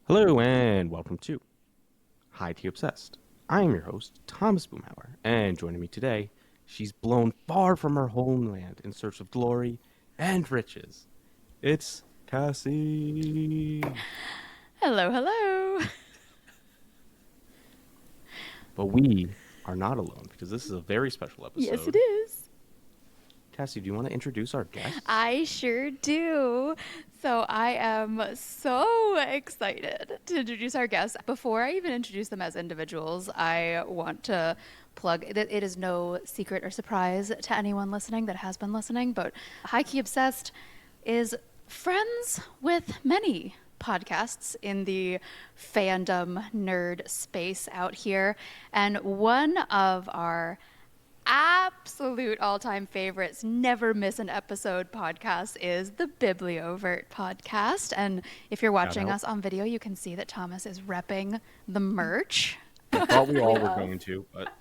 Hello and welcome to Highkey Obsessed. I am your host, Thomas Boomhauer, and joining me today, she's blown far from her homeland in search of glory and riches. It's Cassie. Hello, hello. But we are not alone because this is a very special episode. Yes, it is. Cassie, do you want to introduce our guests? I sure do. So I am so excited to introduce our guests. Before I even introduce them as individuals, I want to plug that it is no secret or surprise to anyone listening that has been listening, but Highkey Obsessed is friends with many podcasts in the fandom nerd space out here. And one of our absolute all-time favorites, never miss an episode podcast is the Bibliovert podcast. And if you're watching us on video, you can see that Thomas is repping the merch. I thought we all were going to, but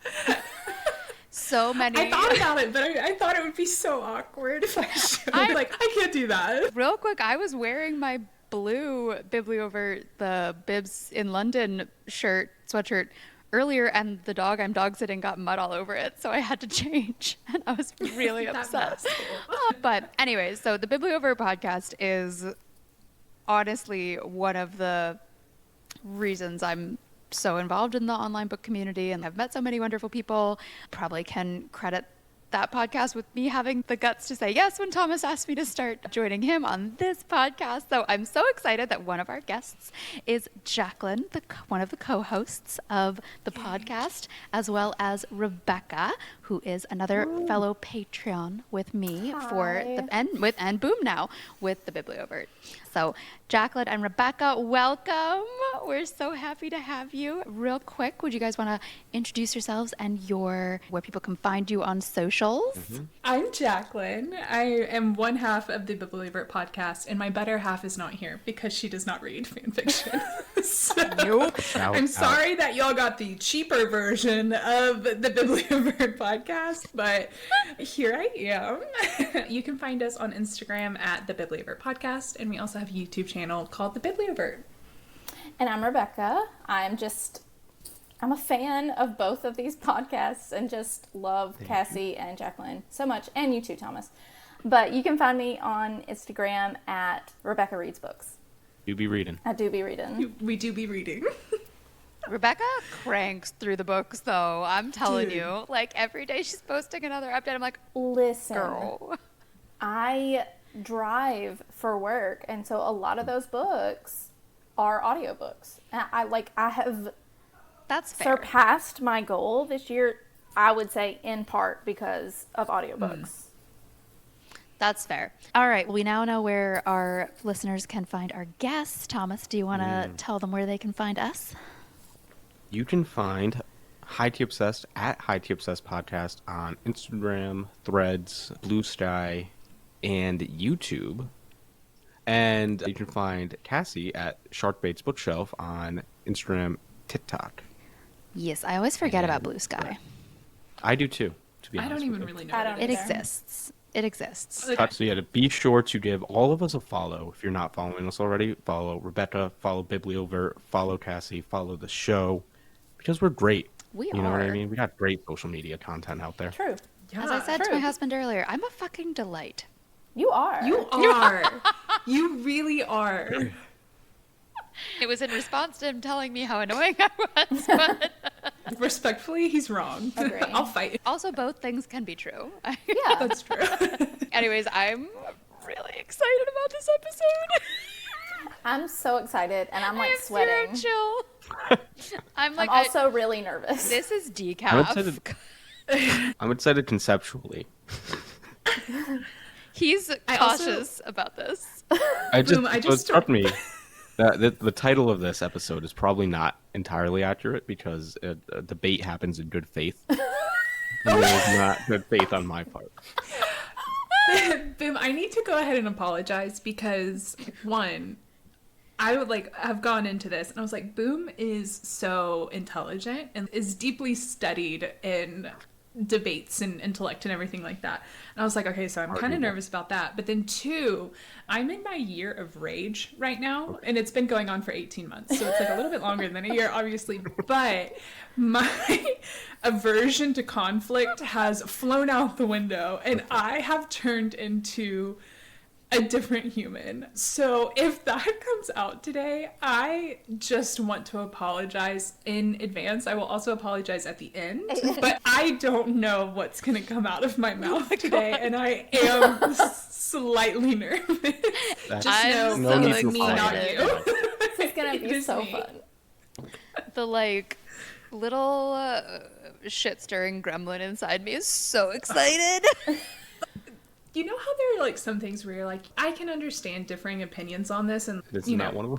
so many. I thought about it, but I thought it would be so awkward if I showed. I can't do that. Real quick, I was wearing my blue Bibliovert, the Bibs in London sweatshirt earlier, and the dog I'm dog sitting got mud all over it, so I had to change, and I was really upset. But anyways, so the Bibliovert podcast is honestly one of the reasons I'm so involved in the online book community, and I've met so many wonderful people. Probably can credit that podcast with me having the guts to say yes when Thomas asked me to start joining him on this podcast. So I'm so excited that one of our guests is Jacklyn, one of the co-hosts of the podcast, as well as Rebekah, who is another fellow Patreon with me and Boom now with the Bibliovert. So Jacklyn and Rebekah, welcome. We're so happy to have you. Real quick, would you guys want to introduce yourselves and where people can find you on socials? Mm-hmm. I'm Jacklyn. I am one half of the Bibliovert podcast, and my better half is not here because she does not read fanfiction. So I'm sorry that y'all got the cheaper version of the Bibliovert podcast, but here I am. You can find us on Instagram at the Bibliovert podcast, and we also have a YouTube channel called the Bibliovert. And I'm Rebekah. I'm a fan of both of these podcasts and just love Cassie and Jacklyn so much, and you too, Thomas. But you can find me on Instagram at Rebekah Reads Books. You be reading. I do be reading. We do be reading. Rebekah cranks through the books, though. I'm telling you, like every day she's posting another update. I'm like, listen, girl. I drive for work, and so a lot of those books are audiobooks. And I have That's fair. surpassed my goal this year, I would say, in part because of audiobooks. That's fair. All right. We now know where our listeners can find our guests. Thomas, do you want to tell them where they can find us? You can find Highkey Obsessed at Highkey Obsessed Podcast on Instagram, Threads, Blue Sky, and YouTube. And you can find Cassie at Sharkbait's Bookshelf on Instagram, TikTok. Yes, I always forget about Blue Sky. I do too, to be I honest. don't even with you. really know. I don't what It is. exists. It exists. Okay. So yeah, to be sure to give all of us a follow. If you're not following us already, follow Rebekah, follow Bibliovert, follow Cassie, follow the show, because we're great. We You know what I are. mean? We got great social media content out there. True. Yeah, As I said to true. my husband earlier, I'm a fucking delight. You are. You are. You really are. It was in response to him telling me how annoying I was. But Respectfully, he's wrong. Agree. I'll fight. also, both things can be true. Yeah. That's true. Anyways, I'm really excited about this episode. I'm so excited, and I'm I like am sweating. zero chill. I'm like, I'm also really nervous. this is I'm decaf. excited, I'm excited conceptually. He's cautious about this. It struck me that the title of this episode is probably not entirely accurate because a debate happens in good faith. There is not good faith on my part. Boom, I need to go ahead and apologize because, one, I would have gone into this and I was like, Boom is so intelligent and is deeply studied in debates and intellect and everything like that. And I was like, okay, so I'm kind of nervous about that. But then 2, I'm in my year of rage right now, and it's been going on for 18 months. So it's like a little bit longer than a year, obviously. But my aversion to conflict has flown out the window, and I have turned into a different human. So if that comes out today, I just want to apologize in advance. I will also apologize at the end, but I don't know what's going to come out of my mouth today, and I am slightly nervous. Just know no it's me, not apologize. you. This is gonna be so me. fun. The like little shit stirring gremlin inside me is so excited. You know how there are like some things where you're like, I can understand differing opinions on this, and This is you not know, one of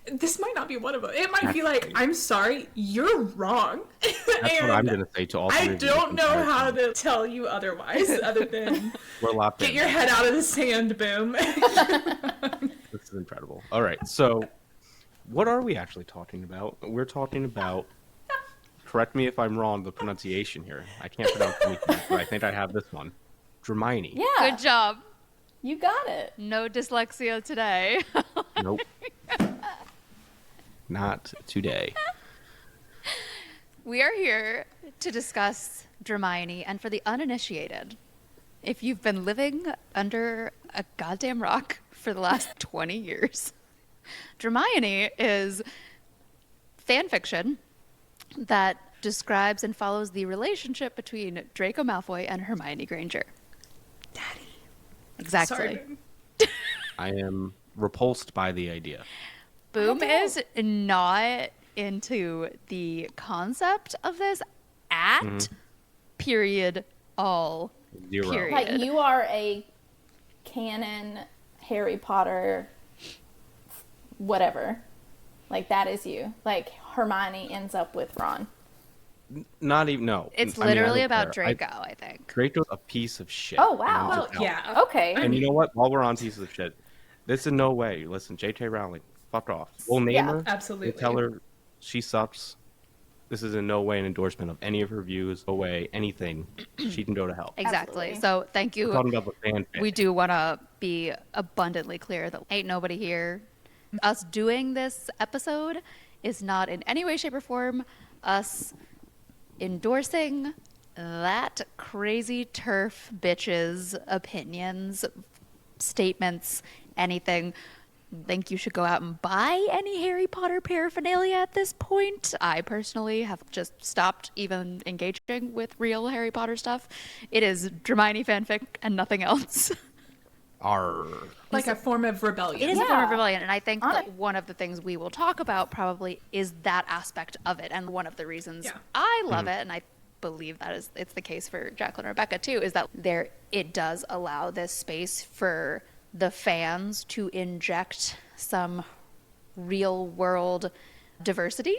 them. this might not be one of them. It might be like, I'm sorry, you're wrong. That's what I'm going to say to all three I of you. don't know how to tell you otherwise, other than We're locked in. get your head out of the sand, boom. This is incredible. All right, so what are we actually talking about? We're talking about, correct me if I'm wrong, the pronunciation here. I can't pronounce anything, but I think I have this one. Dramione. Yeah, Good job. you got it. No dyslexia today. Nope. Not today. We are here to discuss Dramione, and for the uninitiated, if you've been living under a goddamn rock for the last 20 years, Dramione is fan fiction that describes and follows the relationship between Draco Malfoy and Hermione Granger. Daddy. Exactly. Sorry. I am repulsed by the idea. Boom is not into the concept of this at period all Zero. period. Like, you are a canon Harry Potter whatever. Like, that is you. Like, Hermione ends up with Ron. Not even, no. It's I mean, I literally don't about care. Draco, I think. Draco's a piece of shit. Oh, wow. I'm Well, just out. yeah. Okay. And you know what? While we're on pieces of shit, this in no way. Listen, J.K. Rowling, fuck off. We'll name Yeah, her. absolutely. We'll tell her she sucks. This is in no way an endorsement of any of her views. No way, anything. She can go to hell. Exactly. Absolutely. So thank We're you. talking about the fanfic. We do want to be abundantly clear that ain't nobody here. Us doing this episode is not in any way, shape, or form us endorsing that crazy turf bitch's opinions, statements, anything. Think you should go out and buy any Harry Potter paraphernalia at this point. I personally have just stopped even engaging with real Harry Potter stuff. It is Dramione fanfic and nothing else. Arr. Like a form of rebellion. It is a form of Yeah. rebellion, and I think On that it. one of the things we will talk about probably is that aspect of it, and one of the reasons Yeah. I love it, and I believe that it's the case for Jacklyn and Rebekah too, is that it does allow this space for the fans to inject some real world diversity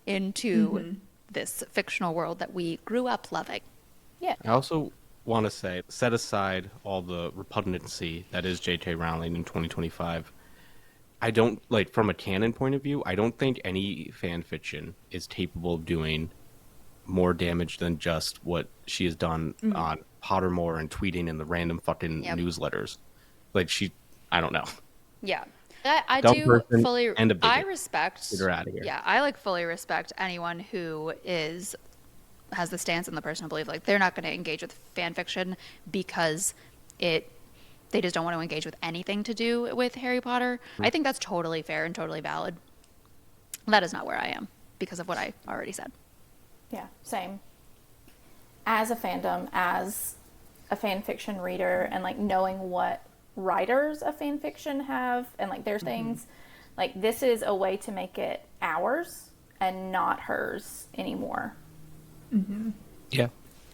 into this fictional world that we grew up loving. Yeah. I also want to say, set aside all the repugnancy that is J.K. Rowling in 2025. I don't, like, from a canon point of view, I don't think any fan fiction is capable of doing more damage than just what she has done on Pottermore and tweeting in the random fucking Yep. newsletters. Like, I don't know. Yeah. I Dumb do person fully, and a bigot. I respect, Get her outta here. yeah, I fully respect anyone who has the stance and the personal belief, like they're not going to engage with fan fiction because they just don't want to engage with anything to do with Harry Potter. I think that's totally fair and totally valid. That is not where I am because of what I already said. Yeah, same. As a fandom, as a fan fiction reader, and like knowing what writers of fan fiction have and like their things, like this is a way to make it ours and not hers anymore. Yeah.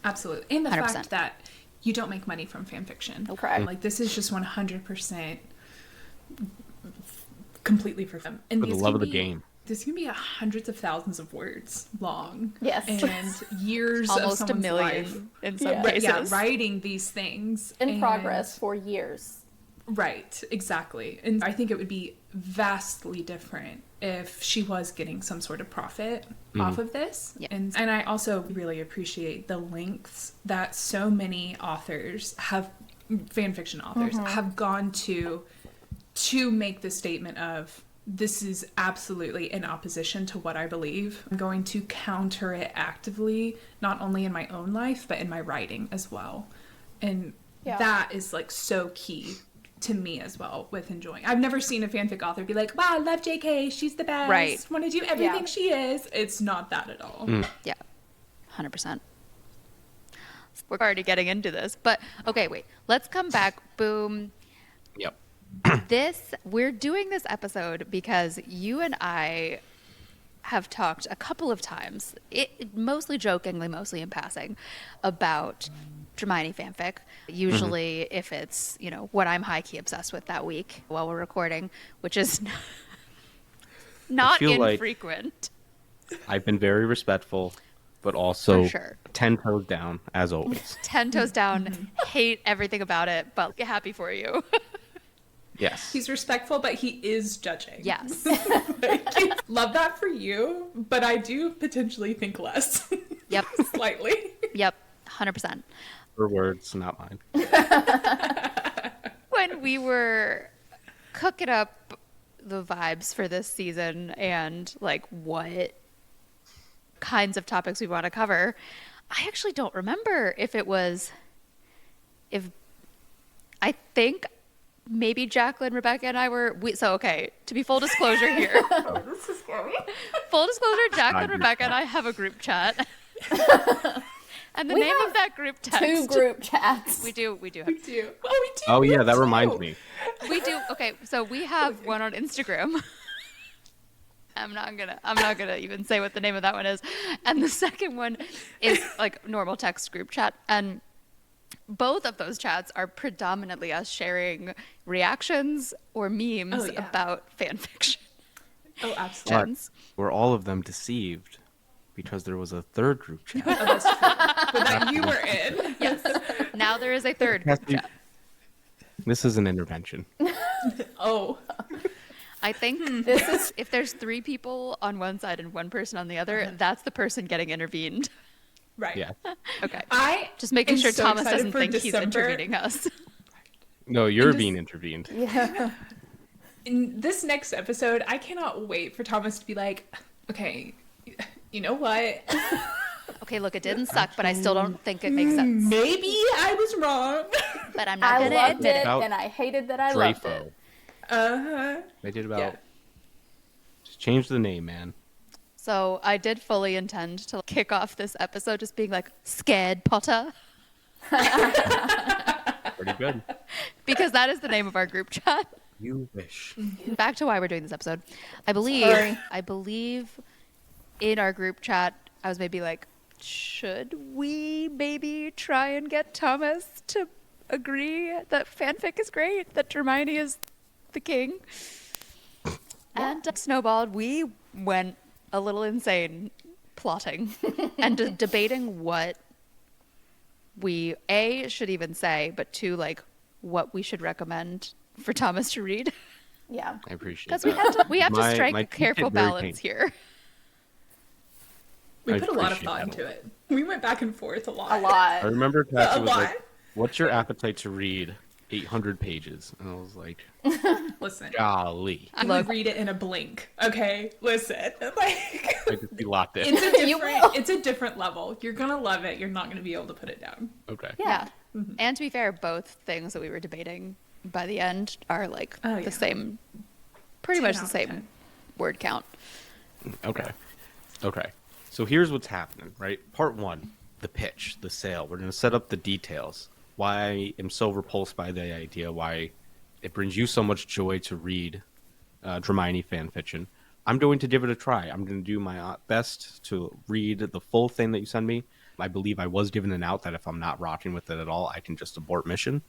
Absolutely. And the 100%. fact that you don't make money from fan fiction. Okay. Like, this is just 100% completely for them. And For the these love can of the be- game. This can be hundreds of thousands of words long. Yes. And years of Almost a someone's life. million in some Yeah. Right, cases. yeah, writing these things. In and- progress for years. Right, exactly. And I think it would be vastly different if she was getting some sort of profit off of this. Yeah. And I also really appreciate the lengths that so many authors have, fanfiction authors, have gone to make the statement of, this is absolutely in opposition to what I believe. I'm going to counter it actively, not only in my own life, but in my writing as well. And that is like so key to me as well with enjoying. I've never seen a fanfic author be like, wow, I love JK, she's the best. Right. Want to do everything she is. It's not that at all. Yeah, 100%. We're already getting into this, but okay, wait. Let's come back. Boom. Yep. We're doing this episode because you and I have talked a couple of times, mostly jokingly, mostly in passing, about Dramione fanfic. Usually if it's, what I'm high-key obsessed with that week while we're recording, which is not infrequent. Like I've been very respectful, but also For sure. 10 toes down, as always. 10 toes down, hate everything about it, but happy for you. Yes. He's respectful, but he is judging. Yes. Love that for you, but I do potentially think less. Yep. Slightly. Yep. 100%. Her words, not mine. When we were cooking up the vibes for this season and like what kinds of topics we want to cover, I actually don't remember if I think maybe Jacklyn, Rebekah, and I were... okay, to be full disclosure here. This is scary. Full disclosure, Jacklyn, Rebekah, and I have a group chat. And the name of that group text... 2 group chats. We do. Oh, we do. Oh, yeah, that reminds me. We do. Okay, so we have one on Instagram. I'm not gonna even say what the name of that one is. And the second one is like normal text group chat. And both of those chats are predominantly us sharing reactions or memes about fan fiction. Oh, absolutely. But were all of them deceived because there was a third group chat? Oh, that's true. But that you were in. Yes. Now there is a third group chat. This is an intervention. Oh. I think if there's 3 people on one side and 1 person on the other, that's the person getting intervened. Right. Yeah. Okay. I just making sure so Thomas excited doesn't for think December. he's intervening us. No, you're being intervened. Yeah. In this next episode, I cannot wait for Thomas to be like, okay, you know what? Okay, look, it didn't suck, but I still don't think it makes sense. Maybe I was wrong. But I'm not I going to loved admit it, it. and I hated that I loved Draco. it. Uh-huh. They did about... Yeah. Just change the name, man. So I did fully intend to kick off this episode just being like, scared Potter. Pretty good. Because that is the name of our group chat. You wish. Back to why we're doing this episode. I believe in our group chat, I was maybe like, should we maybe try and get Thomas to agree that fanfic is great, that Dramione is the king? And snowballed. We went a little insane plotting and debating what we should even say, but 2, like what we should recommend for Thomas to read. Yeah. I appreciate Because that. we have to strike my a careful feet get very balance painful. here. We I put a lot of appreciate thought that into a lot. it. We went back and forth a lot. A lot. I remember Cassie A was lot. like, what's your appetite to read 800 pages? And I was like, Listen. golly. I would read it in a blink. Okay, listen. Like, I just be locked in. it's a different level. You're gonna love it. You're not gonna be able to put it down. Okay. Yeah. And to be fair, both things that we were debating by the end are like the same, pretty 10 much out the of same 10. word count. Okay. So here's what's happening, right? Part 1, the pitch, the sale. We're going to set up the details. Why I am so repulsed by the idea, why it brings you so much joy to read Dramione fanfiction. I'm going to give it a try. I'm going to do my best to read the full thing that you send me. I believe I was given an out that if I'm not rocking with it at all, I can just abort mission.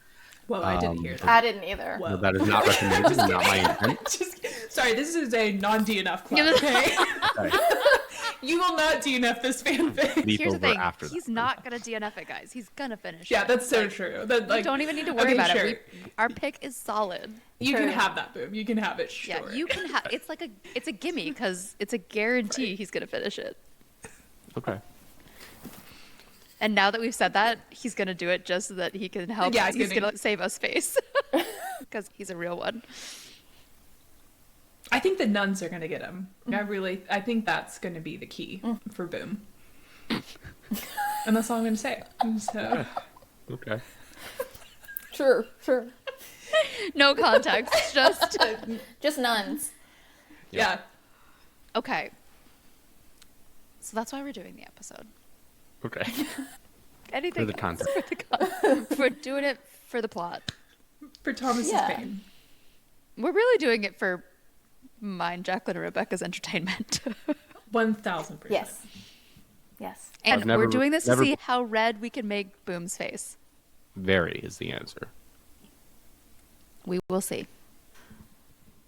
Well, I didn't hear that. I didn't either. Whoa. No, that is not recommended, not my intent. Sorry, this is a non-DNF club, okay? Okay. You will not DNF this fanfic. Leap Here's the over thing. after He's that. not going to DNF it, guys. He's going to finish Yeah, it. that's so true. That, We don't even need to worry about it. Our pick is solid. You True. can have that, Boom. You can have it, sure. Yeah, you can have. It's a gimme because it's a guarantee he's going to finish it. Okay. And now that we've said that, he's going to do it just so that he can help Yeah, us. He's going to save us face. Because he's a real one. I think the nuns are going to get him. I think that's going to be the key for Boom. And that's all I'm going to say. So. Okay. Sure. No context, Just nuns. Yeah. Okay. So that's why we're doing the episode. Okay. Anything For the else? context. We're doing it for the plot. For Thomas's pain. We're really doing it for mine, Jacklyn, and Rebekah's entertainment. 1000%. Yes. And I've never- we're doing this to never- see how red we can make Boom's face. Very is the answer. We will see.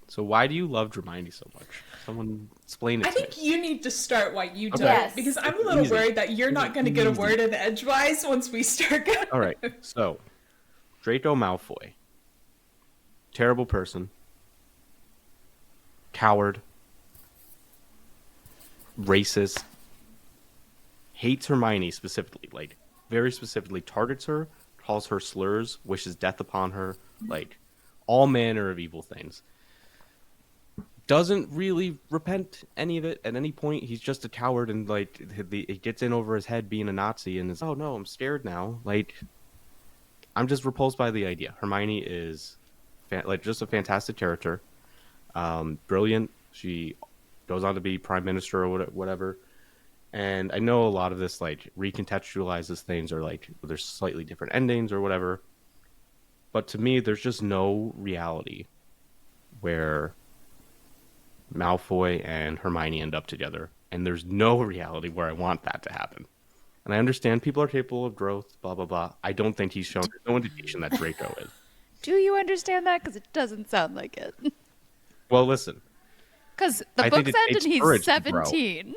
So why do you love Dramione so much? Someone explain it I to think me. you need to start why you don't. Yes. Because I'm a little Easy. worried that you're not going to get a Easy. word in edgewise once we start going. All right. So, Draco Malfoy. Terrible person. Coward. Racist. Hates Hermione specifically. Like, very specifically targets her, calls her slurs, wishes death upon her. Like, all manner of evil things. Doesn't really repent any of it at any point. He's just a coward, and like it gets in over his head being a Nazi, and is, oh no, I'm scared now. Like, I'm just repulsed by the idea. Hermione is just a fantastic character, brilliant. She goes on to be prime minister or whatever. And I know a lot of this like recontextualizes things, or like there's slightly different endings or whatever. But to me, there's just no reality where Malfoy and Hermione end up together, and there's no reality where I want that to happen. And I understand people are capable of growth, blah blah blah. I don't think he's shown no indication that Draco is. Do you understand that? Because it doesn't sound like it. Well, listen, Because the I think books it end takes and he's courage to grow. 17.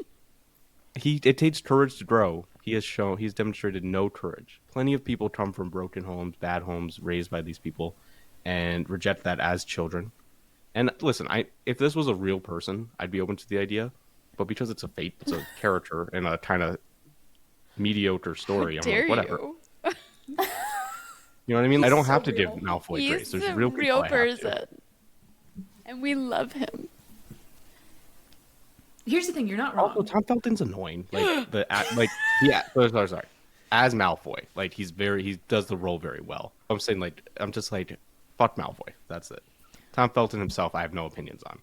it takes courage to grow. He's demonstrated no courage. Plenty of people come from broken homes, bad homes, raised by these people, and reject that as children. And listen, if this was a real person, I'd be open to the idea. But because it's a character in a kind of mediocre story, I'm Dare like, whatever. you? You know what I mean? He's I don't so have to real. give Malfoy He's grace. There's a real people I have to. person. And we love him. Here's the thing, you're not wrong. Also, Tom Felton's annoying. Sorry. As Malfoy, like he does the role very well. I'm saying I'm just like, fuck Malfoy. That's it. Tom Felton himself, I have no opinions on.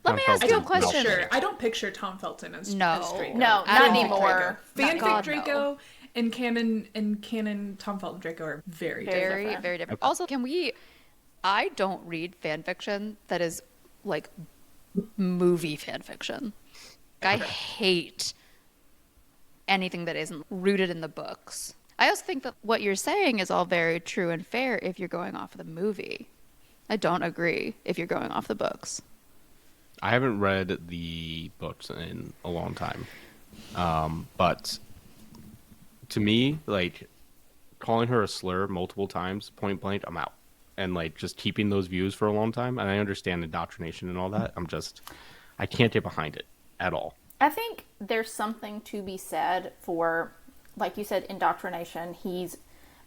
Let me ask you a question. Sure, I don't picture Tom Felton as No. as Draco. No, I not don't anymore. Fanfic God, Draco no. and canon Tom Felton Draco are very different. Very, very different. Also, I don't read fan fiction that is like movie fan fiction. I hate anything that isn't rooted in the books. I also think that what you're saying is all very true and fair if you're going off of the movie. I don't agree if you're going off the books. I haven't read the books in a long time. But to me, like, calling her a slur multiple times, point blank, I'm out. And, like, just keeping those views for a long time. And I understand indoctrination and all that. I can't get behind it at all. I think there's something to be said for, like you said, indoctrination.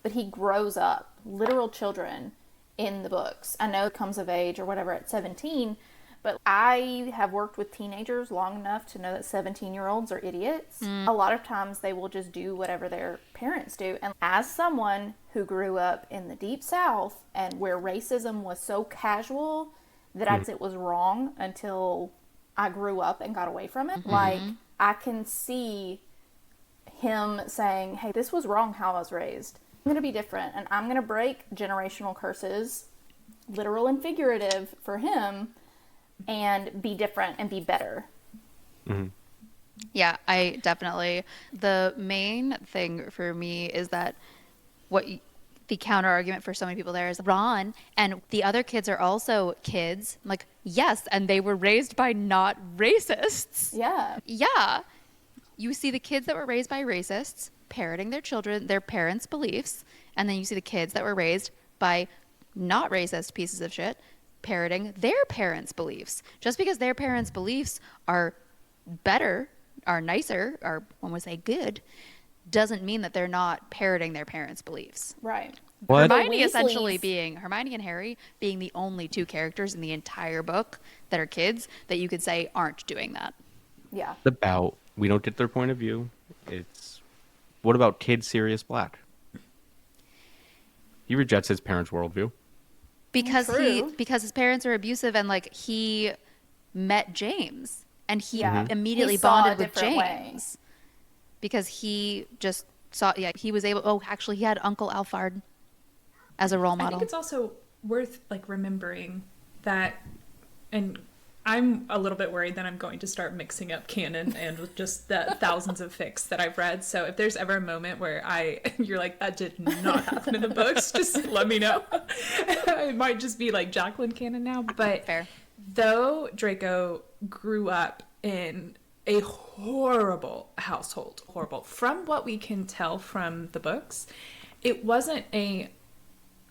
But he grows up, literal children in the books. I know it comes of age or whatever at 17, but I have worked with teenagers long enough to know that 17-year-olds are idiots. A lot of times they will just do whatever their parents do. And as someone who grew up in the Deep South and where racism was so casual that I it was wrong until I grew up and got away from it. Like, I can see him saying, hey, this was wrong how I was raised. I'm going to be different, and I'm going to break generational curses, literal and figurative, for him, and be different and be better. Mm-hmm. Yeah, I definitely. The main thing for me is that the counter argument for so many people there is Ron and the other kids are also kids. Like, yes, and they were raised by not racists. Yeah. Yeah. you see the kids that were raised by racists parroting their parents' beliefs, and then you see the kids that were raised by not racist pieces of shit parroting their parents' beliefs. Just because their parents' beliefs are better, are nicer, or one would say good, doesn't mean that they're not parroting their parents' beliefs. Right. What? Hermione and Harry being the only two characters in the entire book that are kids that you could say aren't doing that. Yeah. We don't get their point of view. What about kid Sirius Black? He rejects his parents' worldview. Because True. because his parents are abusive, and like he met James and he Yeah. immediately He saw a bonded with different James. Because he just saw, he was able, he had Uncle Alphard as a role I model. think it's also worth like remembering that, and I'm a little bit worried that I'm going to start mixing up canon and with just the thousands of fics that I've read. So if there's ever a moment where you're like, that did not happen in the books, just let me know. It might just be like Jacklyn canon now. But Fair. though Draco grew up in a horrible household, from what we can tell from the books, it wasn't a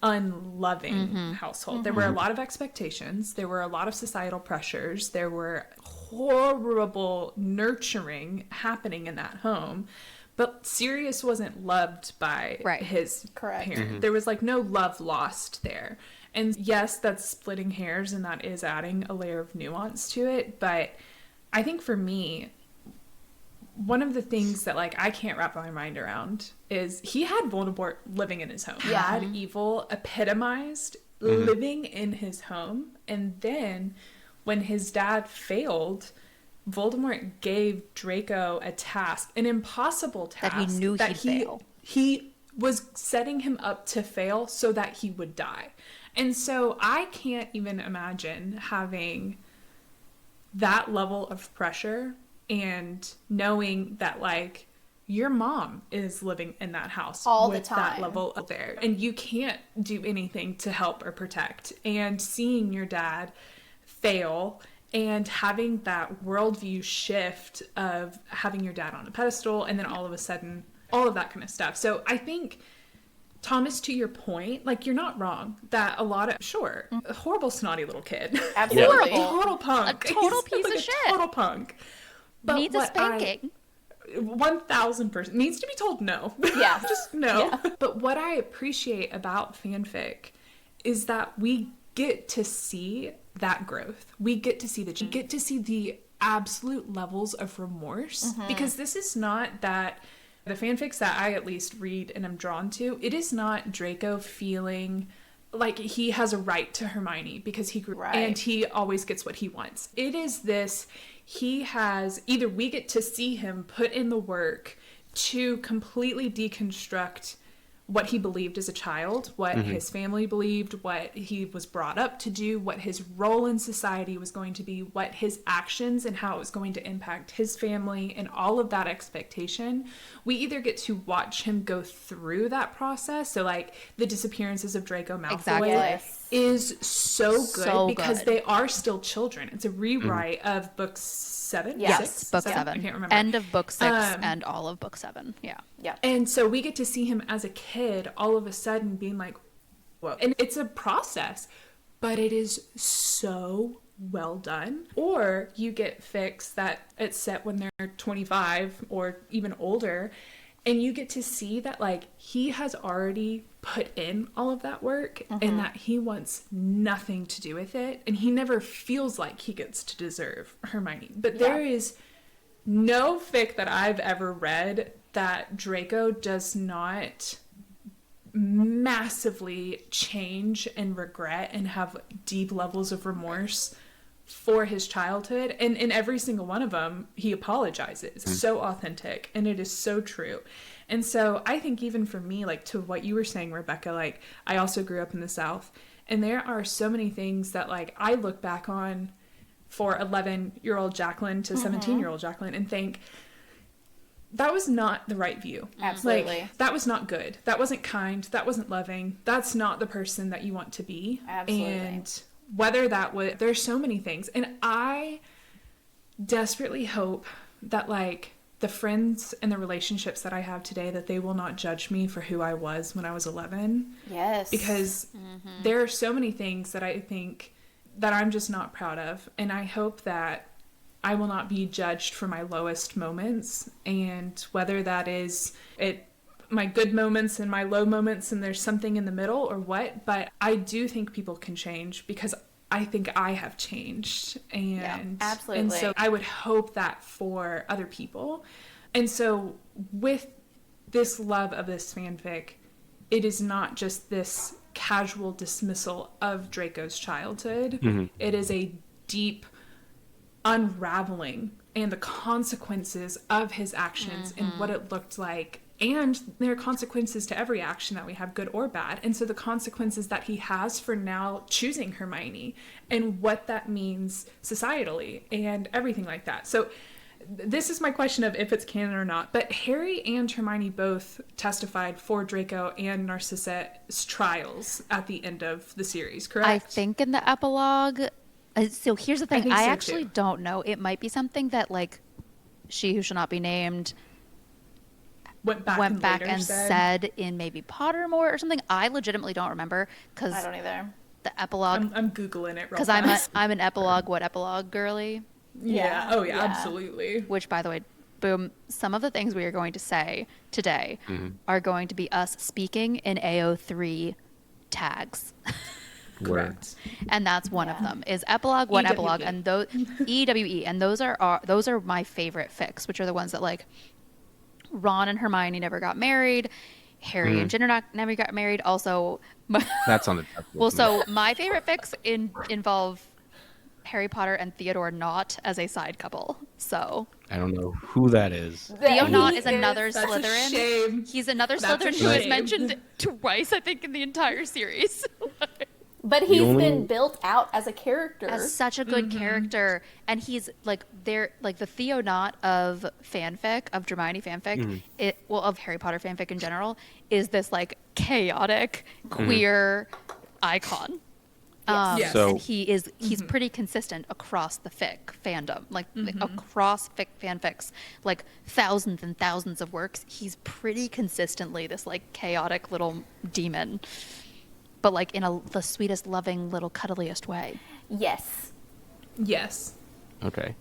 unloving household. There were a lot of expectations, there were a lot of societal pressures, there were horrible nurturing happening in that home, but Sirius wasn't loved by his parent. There was like no love lost there. And yes, that's splitting hairs and that is adding a layer of nuance to it, but I think for me, one of the things that like I can't wrap my mind around is he had Voldemort living in his home. He had evil epitomized living in his home. And then when his dad failed, Voldemort gave Draco a task, an impossible task that he knew he'd fail. He was setting him up to fail so that he would die. And so I can't even imagine having that level of pressure and knowing that like your mom is living in that house all with the time. that level of there, and you can't do anything to help or protect, and seeing your dad fail and having that worldview shift of having your dad on a pedestal and then all of a sudden all of that kind of stuff. So I think, Thomas, to your point, like, you're not wrong that a lot of, a horrible snotty little kid. Absolutely. A total punk. A total He's piece of like shit. A total punk. But Needs a spanking. 1000% needs to be told no. Yeah. Just no. Yeah. But what I appreciate about fanfic is that we get to see that growth. We get to see the absolute levels of remorse, because this is not that the fanfics that I at least read and am drawn to, it is not Draco feeling like he has a right to Hermione because he grew and he always gets what he wants. It is this, he has, either we get to see him put in the work to completely deconstruct what he believed as a child, what his family believed, what he was brought up to do, what his role in society was going to be, what his actions and how it was going to impact his family, and all of that expectation. We either get to watch him go through that process, so like the disappearances of Draco Malfoy is so good because they are still children. It's a rewrite of book 7? Yes, book 7. I can't remember. End of book 6 and all of book 7. Yeah. And so we get to see him as a kid all of a sudden being like, whoa. And it's a process, but it is so well done. Or you get fics that it's set when they're 25 or even older, and you get to see that like he has already put in all of that work and that he wants nothing to do with it, and he never feels like he gets to deserve Hermione. But there is no fic that I've ever read that Draco does not massively change and regret and have deep levels of remorse for his childhood. And in every single one of them, he apologizes. So authentic, and it is so true. And so I think even for me, like to what you were saying, Rebekah, like I also grew up in the South, and there are so many things that like I look back on for 11-year-old Jacklyn to 17-year-old Jacklyn and think, that was not the right view. Absolutely. Like, that was not good. That wasn't kind. That wasn't loving. That's not the person that you want to be. Absolutely. And whether that would, there's so many things. And I desperately hope that, like, the friends and the relationships that I have today, that they will not judge me for who I was when I was 11. Yes. Because there are so many things that I think that I'm just not proud of. And I hope that I will not be judged for my lowest moments. And whether that is my good moments and my low moments and there's something in the middle or what. But I do think people can change, because I think I have changed. And, absolutely. And so I would hope that for other people. And so with this love of this fanfic, it is not just this casual dismissal of Draco's childhood. Mm-hmm. It is a deep unraveling and the consequences of his actions and what it looked like. And there are consequences to every action that we have, good or bad. And so the consequences that he has for now choosing Hermione and what that means societally and everything like that. So this is my question of if it's canon or not. But Harry and Hermione both testified for Draco and Narcissa's trials at the end of the series, correct? I think in the epilogue. So here's the thing. I so actually too. don't know. It might be something that, like, she who shall not be named went back and said in maybe Pottermore or something. I legitimately don't remember, because I don't either. The epilogue. I'm Googling it real because fast. I'm an epilogue. What epilogue girly? Yeah. Oh yeah, absolutely. Which, by the way, boom. Some of the things we are going to say today are going to be us speaking in AO3 tags. Correct. And that's one of them is epilogue, what epilogue, and those EWE, and those are my favorite fics, which are the ones that, like, Ron and Hermione never got married, Harry and Ginger never got married. Also, that's on the top. Well, so my favorite fics involve Harry Potter and Theodore Nott as a side couple. So I don't know who that is. Theo Nott is another That's Slytherin. A shame. He's another That's Slytherin who is mentioned twice, I think, in the entire series. But he's been built out as a character. As such a good character. And he's, like, the Theo Nott of fanfic, of Dramione fanfic, of Harry Potter fanfic in general, is this, like, chaotic, queer icon. Yes. So, and he's pretty consistent across the fic fandom, like across fic fanfics, like thousands and thousands of works. He's pretty consistently this, like, chaotic little demon, but, like, in the sweetest, loving, little cuddliest way. Yes. Okay.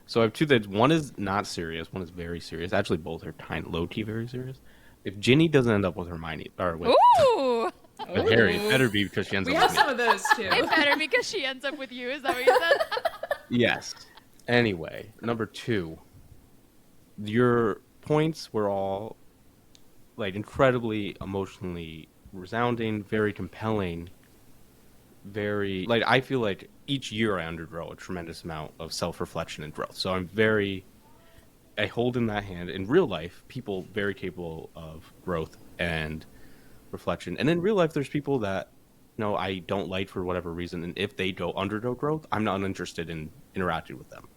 So I have two things. One is not serious. One is very serious. Actually, both are low-key very serious. If Ginny doesn't end up with Hermione or with Harry, it better be because she ends up with me. We have some of those too. It better because she ends up with you. Is that what you said? Yes. Anyway, number 2. Your points were all, like, incredibly emotionally resounding, very compelling, very, like, I feel like each year I undergo a tremendous amount of self-reflection and growth. So I hold in that hand, in real life, people very capable of growth and reflection. And in real life, there's people that, I don't like for whatever reason, and if they don't undergo growth, I'm not interested in interacting with them.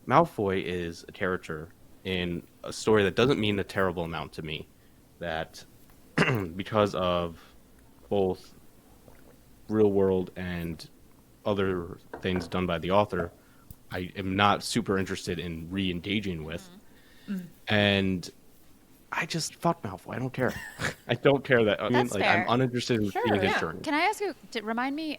Malfoy is a character in a story that doesn't mean a terrible amount to me, that because of both real world and other things done by the author, I am not super interested in re-engaging with. And I just, fuck Malfoy. I don't care. I don't care that. That's fair. I'm uninterested in seeing his journey. Can I ask you, remind me,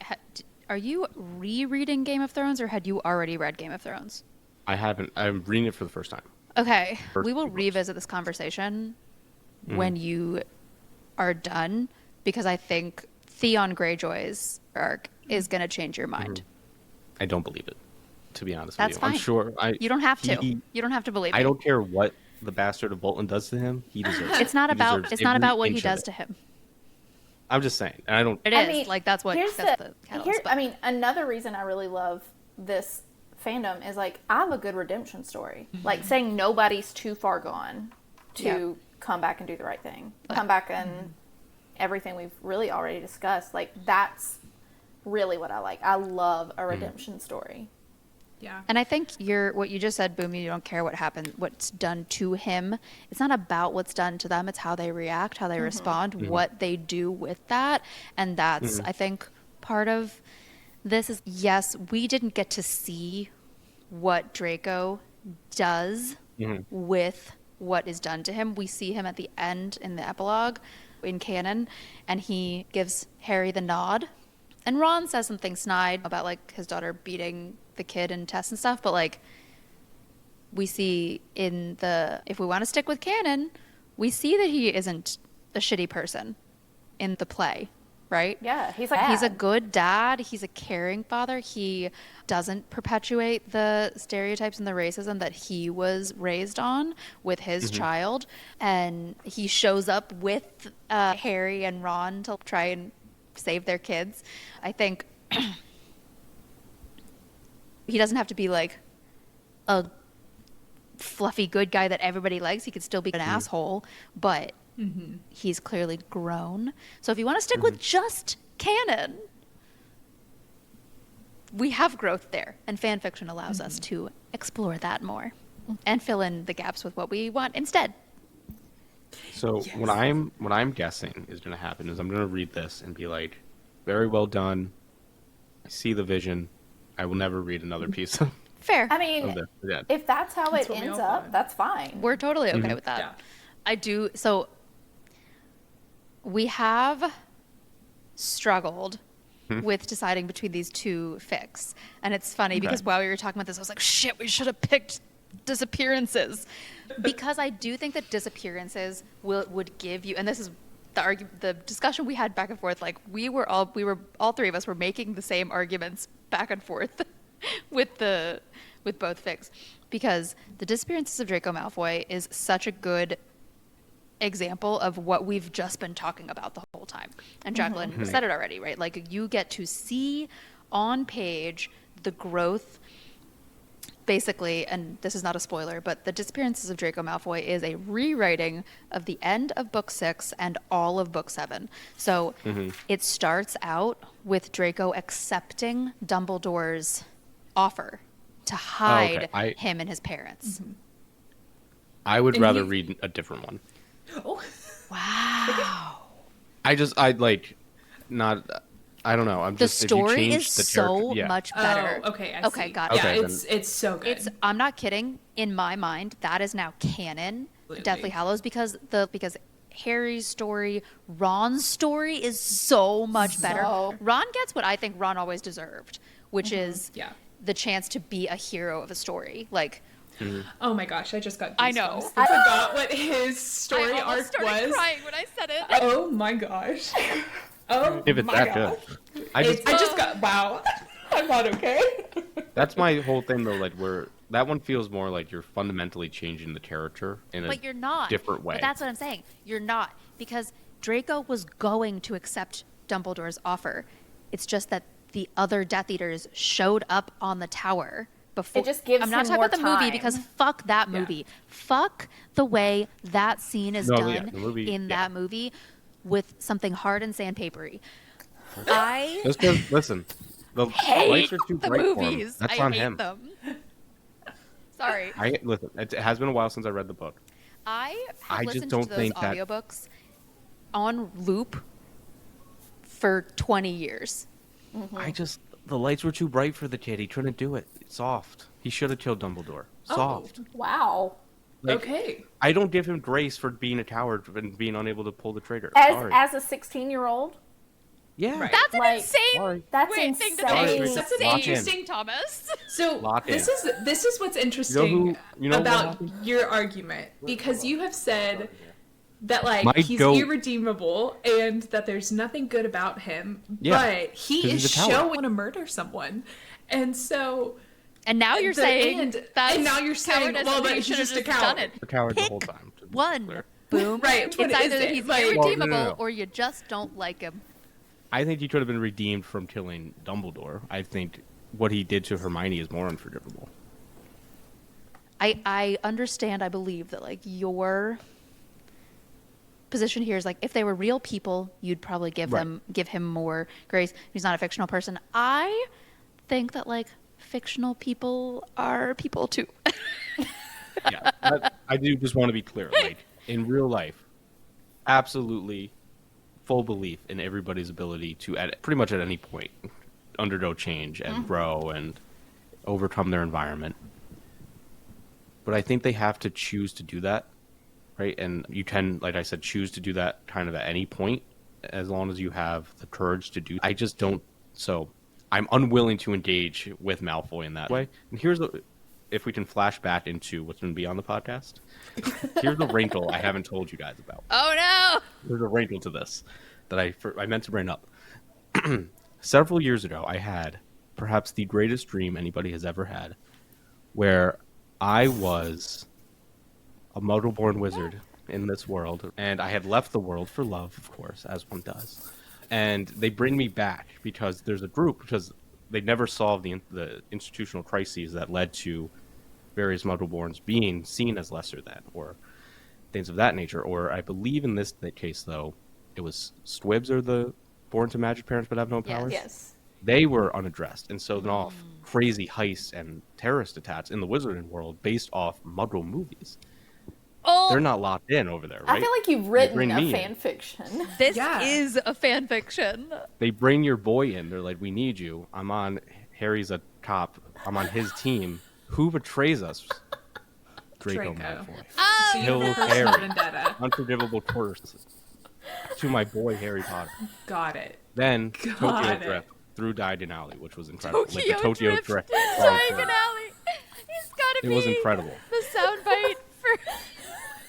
are you rereading Game of Thrones, or had you already read Game of Thrones? I haven't. I'm reading it for the first time. Okay. We will revisit this conversation when you are done, because I think Theon Greyjoy's arc is going to change your mind. I don't believe it, to be honest That's with you. fine. I'm sure. You don't have to. You don't have to believe it. I don't care what the bastard of Bolton does to him. He deserves it. It's not about what he does to him. I'm just saying. I don't. It is. Like, that's what. That's the catalyst. I mean, another reason I really love this fandom is, like, I have a good redemption story. Like, saying nobody's too far gone to come back and do the right thing. Come back and everything we've really already discussed. Like, that's really what I like. I love a redemption story. Yeah. And I think what you just said, Boom, you don't care what happened, what's done to him. It's not about what's done to them. It's how they react, how they respond, what they do with that. And that's, I think, part of this is, yes, we didn't get to see what Draco does with what is done to him. We see him at the end in the epilogue in canon, and he gives Harry the nod. And Ron says something snide about like his daughter beating the kid in tests and stuff, but like we see in the, if we want to stick with canon, we see that he isn't a shitty person in the play, right? Yeah, he's like he's a good dad. He's a caring father. He doesn't perpetuate the stereotypes and the racism that he was raised on with his child. And he shows up with Harry and Ron to try and save their kids. I think he doesn't have to be like a fluffy good guy that everybody likes. He could still be an asshole, but he's clearly grown. So if you want to stick with just canon, we have growth there, and fan fiction allows us to explore that more and fill in the gaps with what we want instead. So what I'm guessing is going to happen is I'm going to read this and be like, very well done. I see the vision. I will never read another piece of Fair. I mean, if that's how it ends up, that's fine. We're totally okay with that. Yeah. I do. So we have struggled with deciding between these two fics. And it's funny because while we were talking about this, I was like, shit, we should have picked disappearances. Because I do think that disappearances would give you, and this is the discussion we had back and forth, like all three of us were making the same arguments back and forth with both fics, because the disappearances of Draco Malfoy is such a good example of what we've just been talking about the whole time. And Jacklyn said it already, right? Like, you get to see on page the growth, basically, and this is not a spoiler, but the disappearances of Draco Malfoy is a rewriting of the end of book 6 and all of book 7. So it starts out with Draco accepting Dumbledore's offer to hide him and his parents. I would rather read a different one. Oh. Wow. I don't know. I'm the just, story if you is the so much better. Oh, okay. I Okay, see. got it. Yeah, Okay, it's so good. I'm not kidding. In my mind, that is now canon. Absolutely. Deathly Hallows, because Harry's story, Ron's story is so much better. Ron gets what I think Ron always deserved, which is the chance to be a hero of a story. Like, oh my gosh, I just got goosebumps. I know. I forgot what his story I arc almost started was. crying when I said it. Oh my gosh. Oh if it's my that god. good. I just got, wow. I'm not okay. That's my whole thing, though. Like, that one feels more like you're fundamentally changing the character in But you're not. different way. But that's what I'm saying. You're not. Because Draco was going to accept Dumbledore's offer. It's just that the other Death Eaters showed up on the tower before. It just gives I'm not him talking more about the movie, time. because fuck that movie. Fuck the way that scene is done the movie, in that movie with something hard and sandpapery. Just 'cause, listen, the lights are too the bright movies. for him. That's I on hate him. them. Sorry. Listen, it has been a while since I read the book. I have I just listened don't to those think that- audiobooks on loop for 20 years. The lights were too bright for the kid. He couldn't do it. Soft. He should have killed Dumbledore. Soft. Wow. Like, Okay. I don't give him grace for being a coward and being unable to pull the trigger. Sorry. As a 16-year-old, Yeah. Right. That's an Like, insane Sorry. that's thing insane. to say. That's an Lock in. interesting Thomas. So Lock this in. is what's interesting You know what about happened? your argument, because you have said that like My he's goat. irredeemable and that there's nothing good about him, Yeah, but he 'cause is he's a coward. showing to murder someone, and so And now you're saying and now you're saying, cowardice, well, and that you he's should have just a done coward. it. A coward Pick the whole time. to be one. clear. Boom. Right, It's what is either it? he's Like- irredeemable No. or you just don't like him. I think he could have been redeemed from killing Dumbledore. I think what he did to Hermione is more unforgivable. I understand. I believe that like your position here is like, if they were real people, you'd probably give him more grace. He's not a fictional person. I think that like fictional people are people too. Yeah, I do just want to be clear. Like, in real life, absolutely full belief in everybody's ability to, pretty much at any point, undergo change and grow and overcome their environment. but I think they have to choose to do that, right? And you can, like I said, choose to do that kind of at any point, as long as you have the courage to do. I just don't. So I'm unwilling to engage with Malfoy in that way. And if we can flash back into what's going to be on the podcast. Here's a wrinkle I haven't told you guys about. Oh no! There's a wrinkle to this that I meant to bring up. Several years ago, I had perhaps the greatest dream anybody has ever had, where I was a Muggle-born wizard in this world, and I had left the world for love, of course, as one does. And they bring me back because there's a group, because they never solved the institutional crises that led to various Muggle-borns being seen as lesser than, or things of that nature. Or I believe in this case, though, it was Squibs are the born to magic parents but have no powers. Yes. They were unaddressed, and so then all crazy heists and terrorist attacks in the wizarding world based off Muggle movies. Oh, They're not locked in over there, right? I feel like you've written bring a me in. fan fiction. this Yeah. is a fan fiction. They bring your boy in. They're like, "We need you. I'm on. Harry's a cop. I'm on his team. Who betrays us? Draco Malfoy. Oh, So you Kill have a Harry. personal vendetta. Unforgivable curse to my boy Harry Potter." Got it. Then Got Tokyo it. Drift through Diagon Alley, which was incredible. Tokyo the Tokyo Drift. Drift. Diagon Alley. He's got to It be was incredible. the soundbite for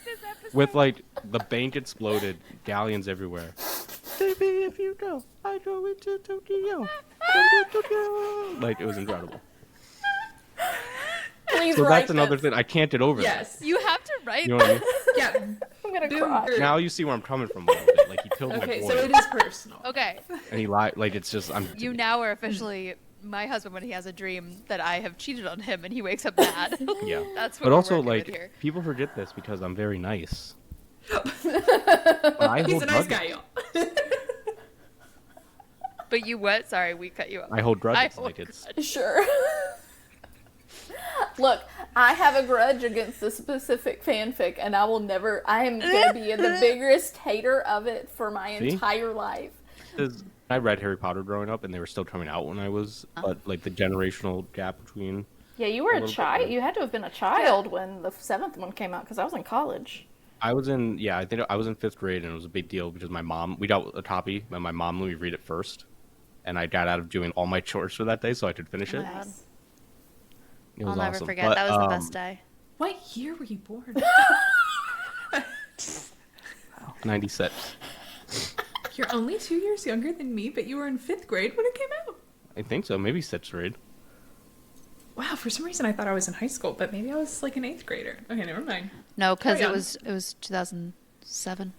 this episode. With like the bank exploded, galleons everywhere. Baby, if you go, I go into Tokyo. Tokyo. Like, it was incredible. Please So write that's another this. thing. I can't get over Yes. You have to write that. You know what I mean? Yeah. I'm gonna Boom. cry. Now you see where I'm coming from a little bit. Like, he killed Okay, my so boy. it is personal. Okay, And he lied. Like, it's just, you now are officially my husband when he has a dream that I have cheated on him and he wakes up mad. Yeah. That's what But we're also, working like, with here. people forget this because I'm very nice. But I He's hold a nice grudges. guy, y'all. But you what? Sorry, we cut you off. I hold grudges. hold Like, it's... Sure. Look, I have a grudge against this specific fanfic, and I am gonna be the biggest hater of it for my See? entire life. Because I read Harry Potter growing up, and they were still coming out when I was... But, like, the generational gap between... Yeah, you were A a little bit, child. yeah. You had to have been a child when the 7th one came out, because I was in college. I was in, yeah, I think I was in 5th grade, and it was a big deal because my mom, we got a copy, and my mom let me read it first, and I got out of doing all my chores for that day so I could finish it. Nice. It was I'll never awesome. forget. But, That was the best day. What year were you born? 96. You're only 2 years younger than me, but you were in 5th grade when it came out. I think so, maybe 6th grade. Wow, for some reason I thought I was in high school, but maybe I was like an 8th grader. Okay, never mind. No, because Carry it on. was 2007.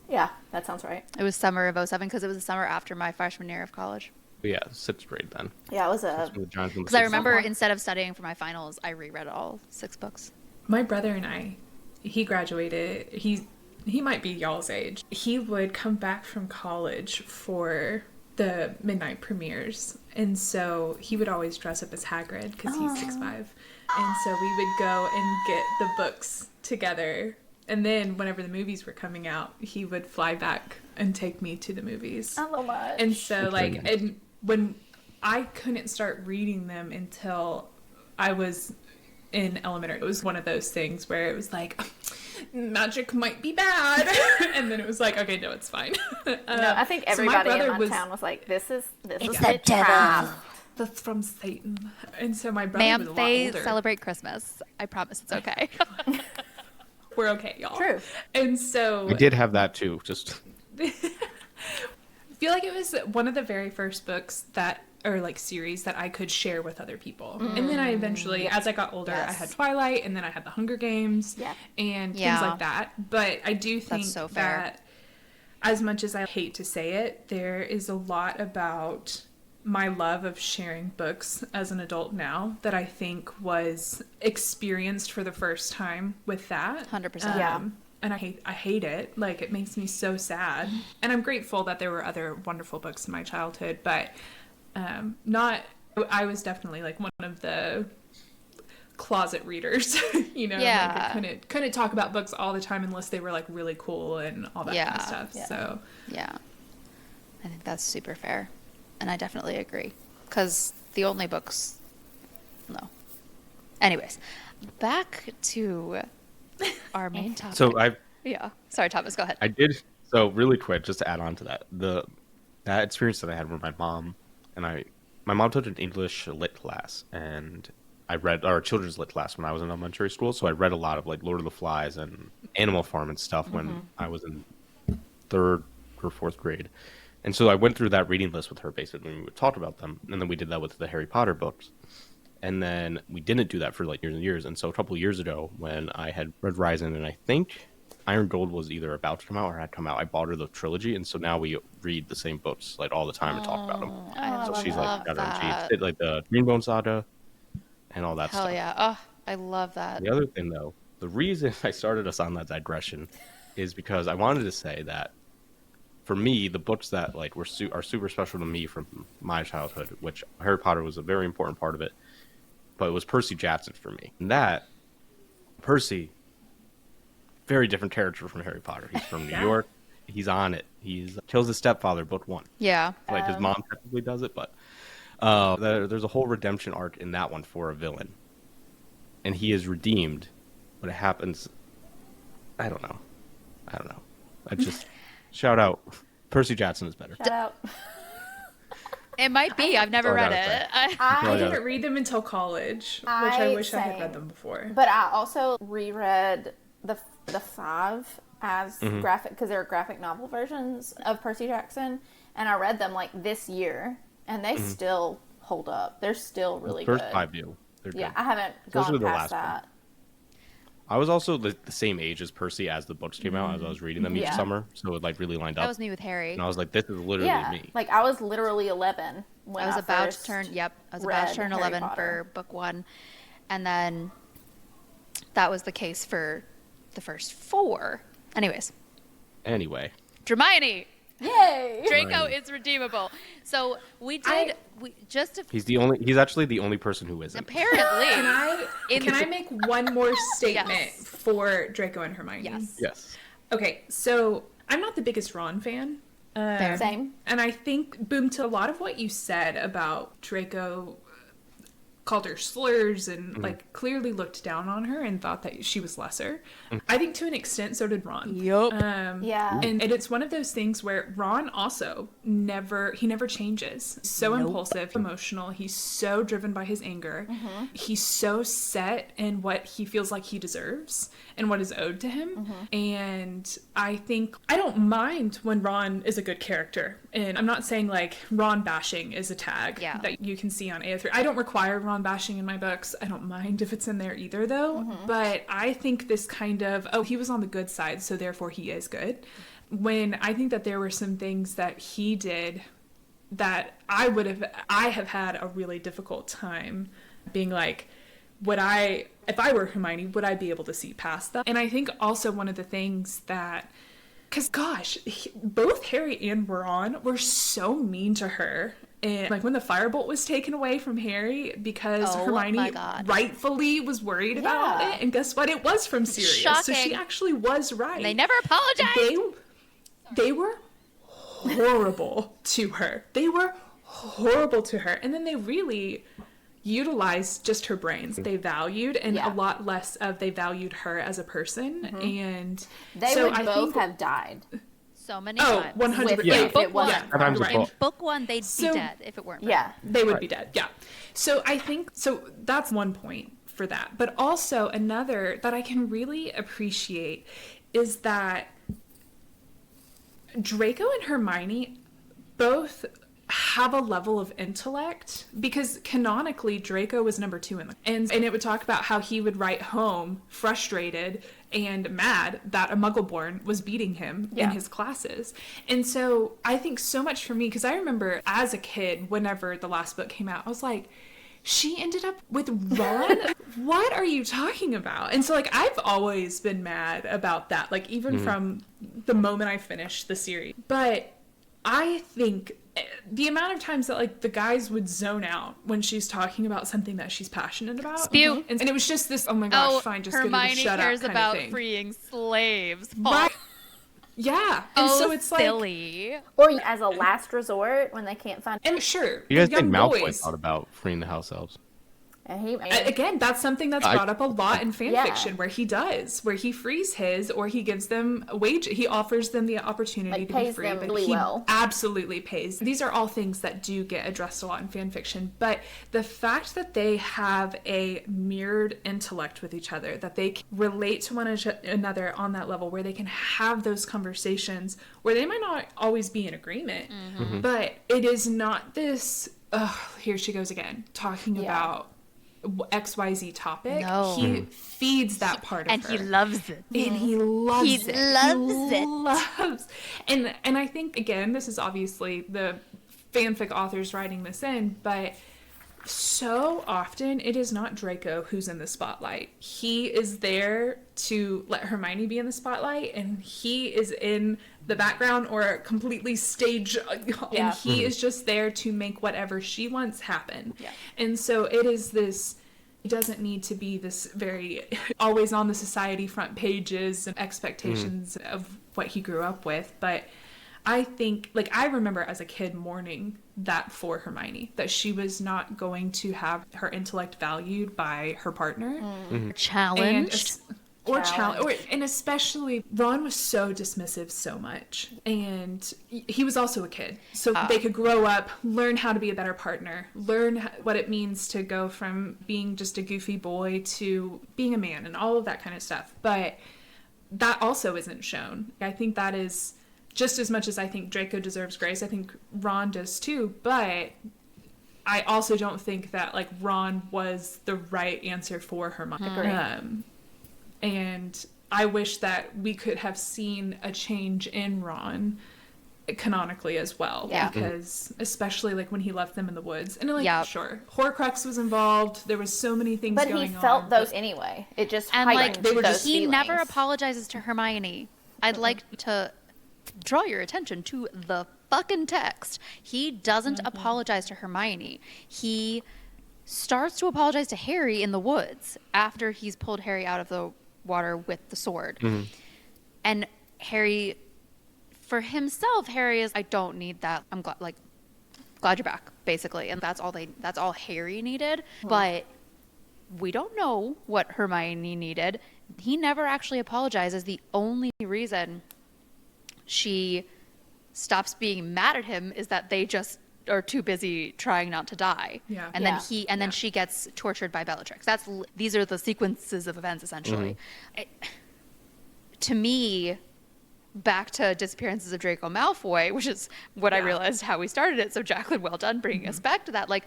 Yeah, that sounds right. It was summer of 07 because it was the summer after my freshman year of college. But yeah, 6th grade then. Yeah, it was That's when the Giants won the Because I sixth remember Sophomore. instead of studying for my finals, I reread all 6 books. My brother and I, he graduated. He might be y'all's age. He would come back from college for the midnight premieres, and so he would always dress up as Hagrid because he's 6'5", and so we would go and get the books together. And then whenever the movies were coming out, he would fly back and take me to the movies. I love much. And so, That's like, really nice. and when I couldn't start reading them until I was in elementary, it was one of those things where it was like, magic might be bad, and then it was like, okay, no, it's fine. No, I think so my everybody in brother my was- town was like, "This is the witchcraft." devil. That's from Satan. And so my brother was a Ma'am, lot they older. celebrate Christmas. I promise it's okay. We're okay, y'all. True. And so I did have that too, just... I feel like it was one of the very first books that, or like series that I could share with other people. And then I eventually, as I got older, I had Yes. Twilight, and then I had the Hunger Games, Yeah. and Yeah. things like that. But I do think so fair. that, as much as I hate to say it, there is a lot about my love of sharing books as an adult now that I think was experienced for the first time with that. 100%. Yeah. And I hate it. Like, it makes me so sad. And I'm grateful that there were other wonderful books in my childhood, but I was definitely like one of the closet readers, you know, Yeah. like I couldn't talk about books all the time unless they were like really cool and all that kind Yeah. of stuff. Yeah. So Yeah. I think that's super fair. And I definitely agree. Because the only books... No. Anyways, back to our main topic. So Yeah. Sorry, Thomas, go ahead. I did. So really quick, just to add on to that, that experience that I had with my mom, and my mom took an English lit class, and I read our children's lit class when I was in elementary school. So I read a lot of like Lord of the Flies and Animal Farm and stuff when I was in 3rd or 4th grade. And so I went through that reading list with her basically, and we talked about them, and then we did that with the Harry Potter books. And then we didn't do that for like years and years. And so a couple of years ago, when I had read Rising, and I think Iron Gold was either about to come out or had come out, I bought her the trilogy, and so now we read the same books like all the time and talk about them. So she's like got her, she did like the Greenbone Saga and all that stuff. Hell yeah! Oh, I love that. The other thing, though, the reason I started us on that digression is because I wanted to say that for me, the books that like are super special to me from my childhood, which Harry Potter was a very important part of it, but it was Percy Jackson for me. And that Percy, very different character from Harry Potter. He's from New York. He's on it. He's kills his stepfather, book 1. Yeah. Like his mom technically does it, but there's a whole redemption arc in that one for a villain, and he is redeemed. But it happens. I don't know. I just shout out. Percy Jackson is better. Shout out. It might be. I've never read it. I didn't read them until college, which I wish I had read them before. But I also reread the 5 as graphic, because there are graphic novel versions of Percy Jackson, and I read them like this year, and they still hold up. They're still really good. First 5 do. Yeah, I haven't gone past that. I was also the same age as Percy as the books came out, as I was reading them each summer, so it like really lined up. That was me with Harry. And I was like, this is literally me. Like I was literally 11 when I was about to turn. Yep, I was about to turn Harry 11 Potter. for book 1, and then that was the case for the first 4. Anyways, Dramione. Yay! Draco is redeemable. So we did. He's actually the only person who isn't. Apparently. Can I make one more statement for Draco and Hermione? Yes. Okay, so I'm not the biggest Ron fan. Same. And I think, Boom, to a lot of what you said about Draco called her slurs and like clearly looked down on her and thought that she was lesser. I think to an extent so did Ron. Yup. Yeah. And it's one of those things where Ron also never changes. So impulsive, emotional. He's so driven by his anger. He's so set in what he feels like he deserves and what is owed to him. And I think I don't mind when Ron is a good character. And I'm not saying like Ron bashing is a tag that you can see on AO3. I don't require Ron bashing in my books. I don't mind if it's in there either though. But I think this kind of, he was on the good side, so therefore he is good. When I think that there were some things that he did that I have had a really difficult time being like, if I were Hermione, would I be able to see past that? And I think also one of the things that, because gosh, both Harry and Ron were so mean to her. And like when the firebolt was taken away from Harry because Hermione rightfully was worried about it. And guess what? It was from Sirius. Shocking. So she actually was right. They never apologized. They were horrible to her. They were horrible to her. And then they really utilized just her brains. They valued and a lot less of they valued her as a person. And they would both have died. So many times. 100%. If it wasn't. Right. In book 1, they'd be dead if it weren't. They would be dead. Yeah. So I think, that's one point for that. But also another that I can really appreciate is that Draco and Hermione both have a level of intellect, because canonically Draco was number 2 in the and it would talk about how he would write home frustrated and mad that a Muggleborn was beating him in his classes. And so I think so much for me, because I remember as a kid, whenever the last book came out, I was like, she ended up with Ron? What are you talking about? And so like I've always been mad about that, like even from the moment I finished the series. But I think the amount of times that like the guys would zone out when she's talking about something that she's passionate about. Spew. And it was just this, oh my gosh, fine, just Hermione get her to shut cares up about kind of thing. freeing slaves. Right. Yeah. And so it's silly. like, Or as a last resort when they can't find. and sure. You guys young think Malfoy boys. thought about freeing the house elves? And again, that's something that's brought up a lot in fan Yeah. fiction, where he frees his, or he gives them a wage. He offers them the opportunity to be pays free, them but really he well. absolutely pays. These are all things that do get addressed a lot in fan fiction, but the fact that they have a mirrored intellect with each other, that they can relate to one another on that level, where they can have those conversations where they might not always be in agreement, but it is not this, here she goes again, talking about XYZ topic. No. He feeds that part of And her. he loves it. And he loves He it. loves He it. loves. And I think, again, this is obviously the fanfic authors writing this in, but so often it is not Draco who's in the spotlight. He is there to let Hermione be in the spotlight, and he is in the background or completely stage, and he is just there to make whatever she wants happen. Yeah. And so it is this, it doesn't need to be this very always on the society front pages and expectations of what he grew up with, but I think, like, I remember as a kid mourning that for Hermione, that she was not going to have her intellect valued by her partner. Challenged. And especially Ron was so dismissive so much, and he was also a kid, so they could grow up, learn how to be a better partner, learn what it means to go from being just a goofy boy to being a man and all of that kind of stuff. But that also isn't shown. I think that is just as much as I think Draco deserves grace, I think Ron does too, but I also don't think that, like, Ron was the right answer for Hermione. Agree. And I wish that we could have seen a change in Ron canonically as well. Yeah. Because especially, like, when he left them in the woods. And, like, Yep. sure, Horcrux was involved. There was so many things But going on. he felt those anyway. It just And heightened like those he feelings. never apologizes to Hermione. I'd like to draw your attention to the fucking text. He doesn't apologize to Hermione. He starts to apologize to Harry in the woods after he's pulled Harry out of the water with the sword. And Harry, for himself, Harry is, I don't need that. I'm glad you're back, basically. And that's all Harry needed. But we don't know what Hermione needed. He never actually apologizes. The only reason she stops being mad at him is that they just are too busy trying not to die. Yeah. And then she gets tortured by Bellatrix. These are the sequences of events, essentially. To me, back to Disappearances of Draco Malfoy, which is what I realized how we started it. So Jacklyn, well done bringing us back to that. Like,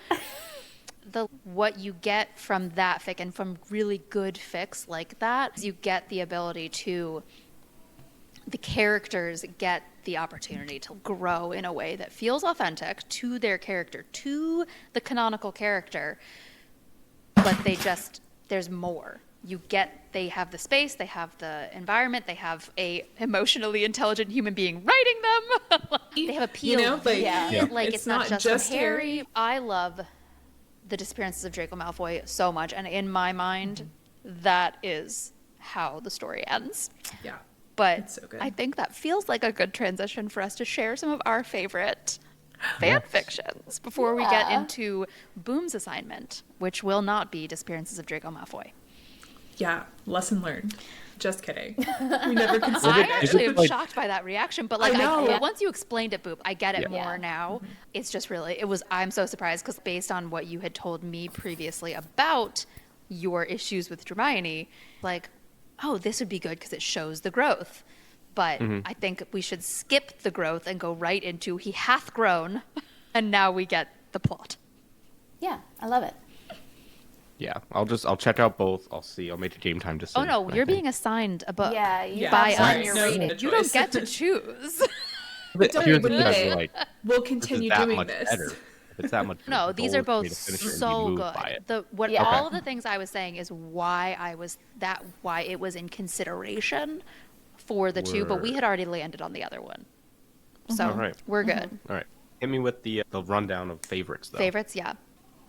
what you get from that fic and from really good fics like that is you get the ability to, the characters get the opportunity to grow in a way that feels authentic to their character, to the canonical character, but there's more. They have the space, they have the environment, they have a emotionally intelligent human being writing them. They have a POV. You know, like, Like, it's not just Harry. Harry. I love the Disappearances of Draco Malfoy so much, and in my mind, that is how the story ends. Yeah. But It's so good. I think that feels like a good transition for us to share some of our favorite fan fictions before we get into Boom's assignment, which will not be Disappearances of Draco Malfoy. Yeah, lesson learned. Just kidding. We never considered I it. actually am shocked by that reaction, but like I know. once you explained it, Boop, I get it Yeah. more now. It's just really, I'm so surprised because based on what you had told me previously about your issues with Dramione, like, oh, this would be good because it shows the growth. But I think we should skip the growth and go right into he hath grown, and now we get the plot. Yeah, I love it. Yeah, I'll check out both. I'll make a game time decision. Oh no, I you're think. being assigned a book. Yeah, you by have one us. you're No, reading. no You don't choice. get to choose. But Don't here's the even thing, need I'd be it. like, We'll this is continue that doing much this. better. If it's that much better, No, the these goal are is for both me to finish it and be so moved good. by it. Yeah. All of the things I was saying is why it was in consideration for the two, but we had already landed on the other one. So All right. we're good. All right, hit me with the rundown of favorites though. Favorites, yeah.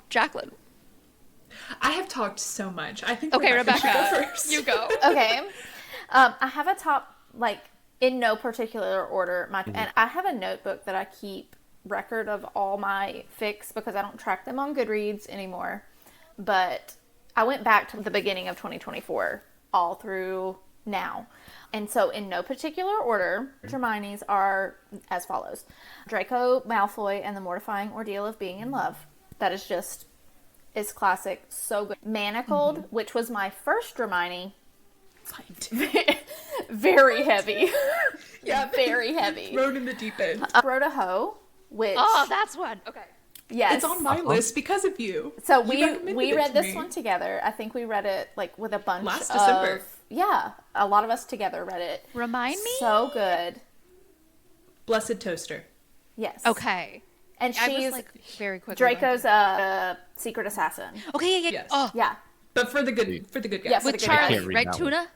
Jacklyn. I have talked so much. I think Okay, Rebekah should Rebekah, go first. you go. Okay. I have a top, like, in no particular order. And I have a notebook that I keep record of all my fics because I don't track them on Goodreads anymore. but I went back to the beginning of 2024 all through now. And so in no particular order, Hermione's are as follows. Draco, Malfoy, and the mortifying ordeal of being in love. That is just, it's classic, so good. Manacled, which was my first Hermione. Very heavy. Yeah. Very heavy. Thrown in the deep end. Wrote a hoe, which... Oh, that's one. Okay. Yes. It's on my list because of you. So You we recommended it read to this me. one together. I think we read it like with a bunch Last of... December. Yeah. A lot of us together read it. Remind me? So good. Blessed Toaster. Yes. Okay. And I was she's like very quick. Draco's a secret assassin. Okay, yeah. Yes. Oh, Yeah. But for the good guys. Yeah, for with the good Charlie, can't read right? that Tuna?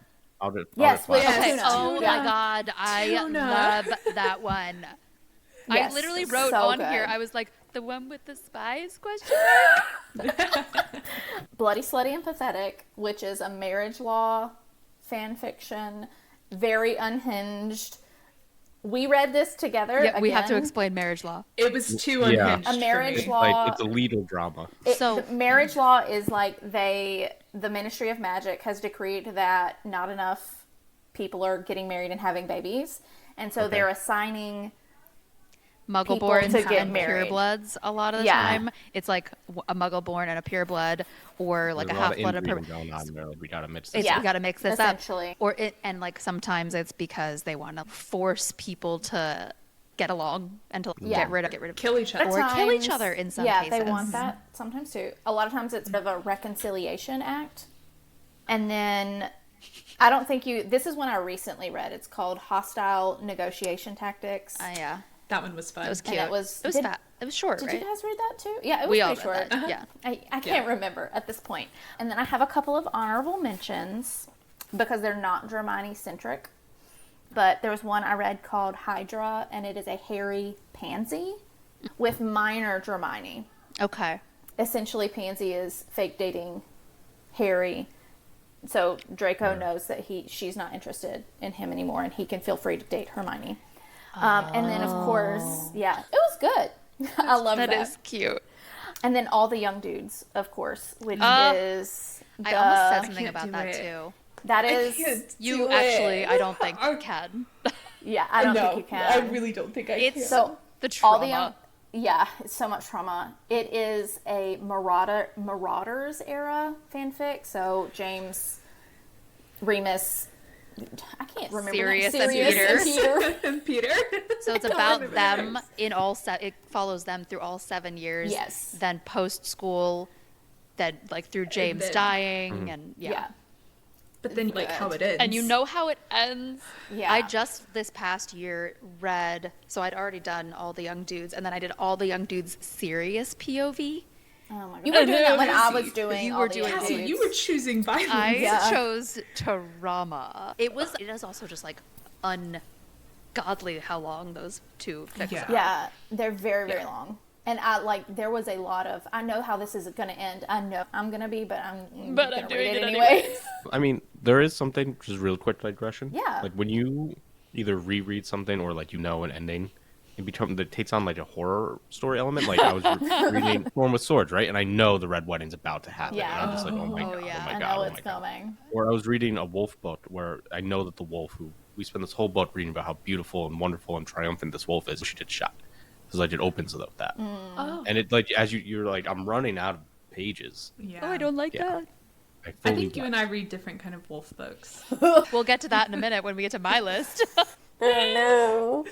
Yes, with Okay. Tuna. Oh Yeah. my god, I Tuna. love that one. Yes, I literally wrote so on good. here. I was like, the one with the spies? Question mark? Bloody, Slutty, and Pathetic, which is a marriage law fan fiction, very unhinged. We read this together. Yeah, we have to again. explain marriage law. It was too Yeah. unhinged. A marriage for me. law. Like, it's a legal drama. So- The marriage law is like the Ministry of Magic has decreed that not enough people are getting married and having babies, and so they're assigning Muggle-born to get and married. purebloods a lot of the Yeah. time. It's like a Muggle-born and a pureblood, or like There's a lot of half-blood and a inbreeding pureblood. going on there. Like, we gotta mix this It's, Yeah. we got to mix this up. Essentially. And like sometimes it's because they want to force people to get along and to Yeah. get rid of Kill each other. Or kill each Times- other in some yeah, cases. they want that sometimes too. A lot of times it's sort of a reconciliation act. And then I don't think this is one I recently read. It's called Hostile Negotiation Tactics. Yeah. That one was fun. It was cute. it was- it was did- fat. It was short, Did right? you guys read that too? Yeah, it was We all pretty read short. that. Yeah. I can't remember at this point. And then I have a couple of honorable mentions because they're not Dramione centric. But there was one I read called Hydra, and it is a hairy pansy with minor Dramione. Okay. Essentially, Pansy is fake dating Harry, so Draco knows that she's not interested in him anymore, and he can feel free to date Hermione. And then, of course, yeah, it was good. I love that. That is cute. And then all the young dudes, of course, which is I almost said something can't about do that it. too. that I is can't You do actually, it. I don't think can. yeah. I don't no, think you can. I really don't think I It's can. So the trauma. all the young, yeah, it's so much trauma. It is a Marauders era fanfic. So James, Remus, I can't remember Sirius that. and Peter. And Peter. So it's I don't about remember them names. in it follows them through all 7 years. Yes. Then post school, then like through James then- dying and Yeah. But then, like, how it ends. And you know how it ends. Yeah. I just this past year read, so I'd already done all the young dudes, and then I did all the young dudes serious POV. Oh my god. You were doing that when I was doing You all were the doing young Cassie, dudes. you were choosing violence. I Yeah. chose trauma. It is also just like ungodly how long those two fics Yeah. are. Yeah, they're very, very long. And there was a lot of, I know how this is going to end. I know I'm going to be, but I'm But going I'm to doing read it it anyway. I mean, there is something, just real quick digression. Yeah. Like, when you either reread something or, like, an ending, it takes on, like, a horror story element. Like, I was reading Storm with Swords, right? And I know the Red Wedding's about to happen. Yeah. And I'm just like, oh my Oh, god, yeah. oh my I god, know oh it's my god. coming. Or I was reading a wolf book where I know that the wolf we spend this whole book reading about how beautiful and wonderful and triumphant this wolf is. She gets shot. Because, like, it opens with that. Oh. And it, like, as you're like, I'm running out of pages. Yeah. Oh, I don't like Yeah. that. I I fully think you and I read different kind of wolf books. We'll get to that in a minute when we get to my list. No.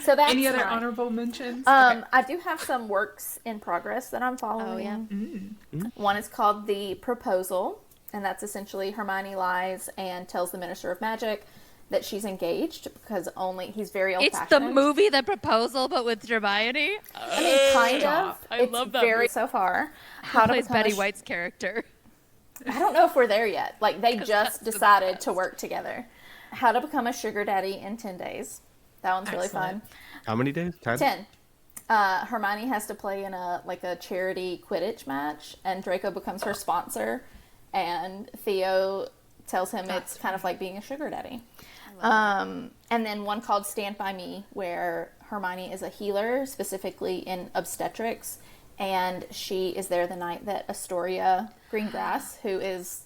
So that's Any other mine. honorable mentions? Okay. I do have some works in progress that I'm following. Oh, yeah. One is called The Proposal, and that's essentially Hermione lies and tells the Minister of Magic that she's engaged because he's very It's old-fashioned. the movie The Proposal, but with Hermione. I mean, kind of. I It's love that very movie. so far. Who to plays become a Betty sh- White's character? I don't know if we're there yet. Like, they that's just the decided to best. work together. How to Become a Sugar Daddy in 10 Days. That one's really Excellent. fun. How many days? 10? 10. Hermione has to play in a charity Quidditch match, and Draco becomes her sponsor, and Theo tells him it's kind of like being a sugar daddy. And then one called Stand By Me, where Hermione is a healer, specifically in obstetrics, and she is there the night that Astoria Greengrass, who is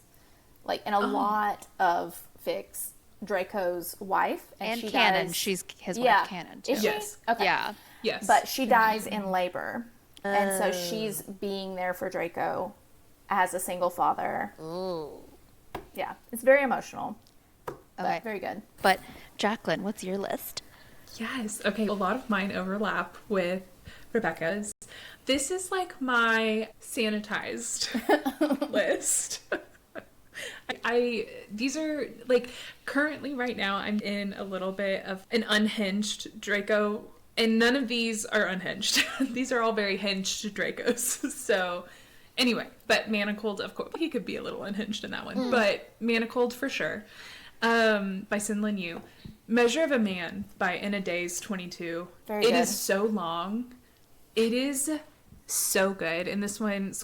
like in a lot of fics, Draco's wife, and she canon. dies. She's his wife, canon too. Is she? Yes. Okay. Yeah. Yes. But she dies in labor, and so she's being there for Draco as a single father. Ooh. Yeah, it's very emotional. Okay. But very good. But Jacklyn, what's your list? Yes. Okay. A lot of mine overlap with Rebekah's. This is like my sanitized list. These are like currently right now I'm in a little bit of an unhinged Draco, and none of these are unhinged. These are all very hinged Dracos. So anyway, but Manacled, of course, he could be a little unhinged in that one, but Manacled for sure. By Sin Lin Yu. Measure of a Man by In a Days 22. Very It good. is so long. It is so good. In this one,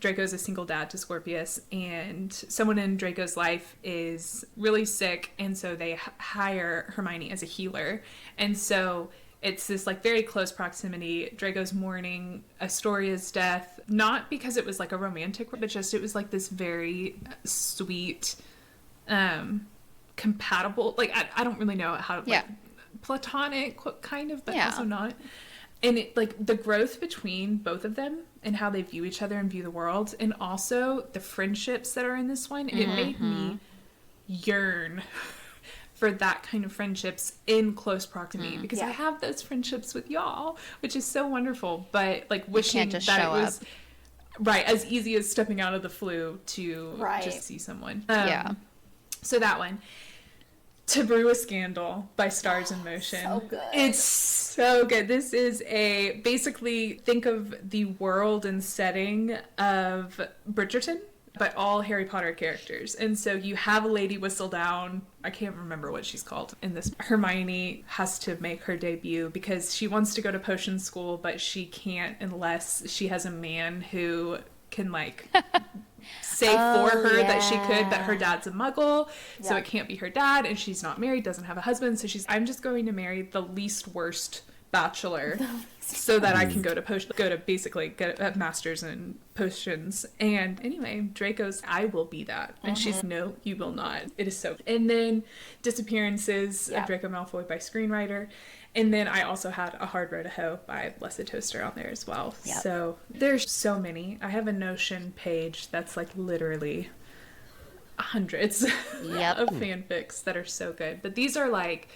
Draco's a single dad to Scorpius, and someone in Draco's life is really sick, and so they hire Hermione as a healer. And so it's this like very close proximity. Draco's mourning Astoria's death, not because it was like a romantic, but just it was like this very sweet, compatible, like I don't really know how, like, platonic kind of, but also not. And it, like the growth between both of them and how they view each other and view the world, and also the friendships that are in this one, it made me yearn for that kind of friendships in close proximity, because I have those friendships with y'all, which is so wonderful. But like wishing just that it show was right as easy as stepping out of the flu to just see someone. So that one. To Brew a Scandal by Stars in Motion. So good. It's so good. This is basically think of the world and setting of Bridgerton, but all Harry Potter characters. And so you have a Lady Whistledown. I can't remember what she's called in this. Hermione has to make her debut because she wants to go to potion school, but she can't unless she has a man who can like say for her that she could, but her dad's a muggle, so it can't be her dad, and she's not married, doesn't have a husband, so I'm just going to marry the least worst bachelor so that I can go to basically get a master's in potions. And anyway, Draco's I will be that, and she's no, you will not. It is so. And then Disappearances of Draco Malfoy by screenwriter. And then I also had A Hard Road to Hoe by Blessed Toaster on there as well. So there's so many. I have a Notion page that's like literally hundreds of fanfics that are so good. But these are like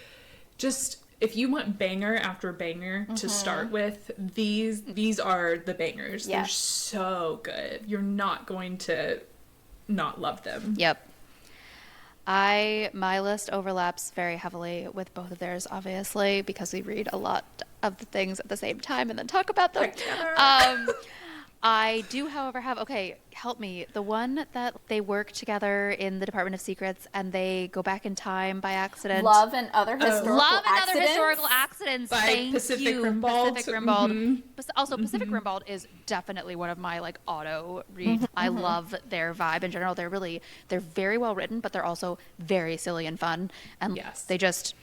just, if you want banger after banger to start with, these are the bangers. They're so good. You're not going to not love them. Yep. My list overlaps very heavily with both of theirs, obviously, because we read a lot of the things at the same time and then talk about them. I do, however, have, okay, help me, the one that they work together in the Department of Secrets and they go back in time by accident. Love and Other Historical Accidents. By Thank Pacific you. Rimbaud. Pacific Rimbaud. Also, Pacific Rimbaud is definitely one of my like auto reads. I love their vibe in general. They're very well written, but they're also very silly and fun. And it's just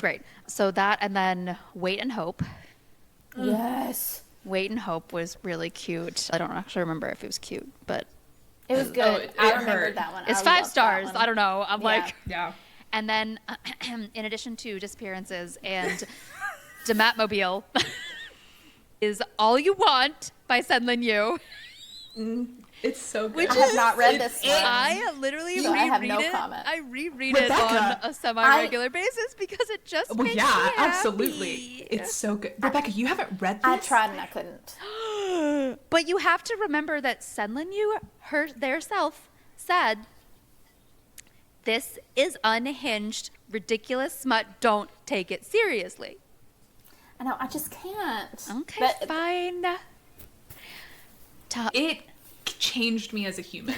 great. So that, and then Wait and Hope. Yes. Wait and Hope was really cute. I don't actually remember if it was cute, but it was good. I remembered that one. It's 5 stars. I don't know. I'm like, yeah. And then, in addition to Disappearances and Dematmobile, is All You Want by Sen Lin Yu. It's so good. I have not read this one. I literally reread I have no it. comment. I reread it on a semi-regular basis because it just makes me happy. Absolutely. It's so good. Rebekah, you haven't read this? I tried and I couldn't. But you have to remember that Sen Lin Yu, their self, said, this is unhinged, ridiculous smut. Don't take it seriously. I know. I just can't. Okay, fine. It changed me as a human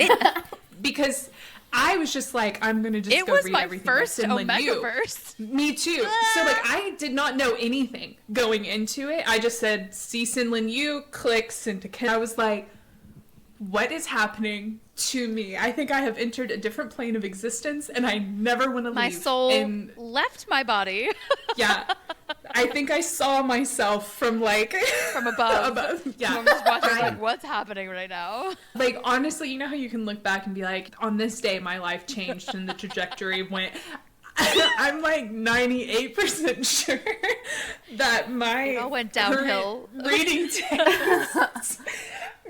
because I was just like, I'm gonna just go read everything. It was my first Omegaverse. Me too. So like, I did not know anything going into it. I just said, see Sin Lin Yu, clicks into Ken. I was like, what is happening to me? I think I have entered a different plane of existence, and I never want to leave. My soul left my body. Yeah. I think I saw myself from above. Yeah. I'm just watching like, what's happening right now? Like, honestly, you know how you can look back and be like, on this day, my life changed and the trajectory went. I'm like 98% sure that my It all went downhill. reading taste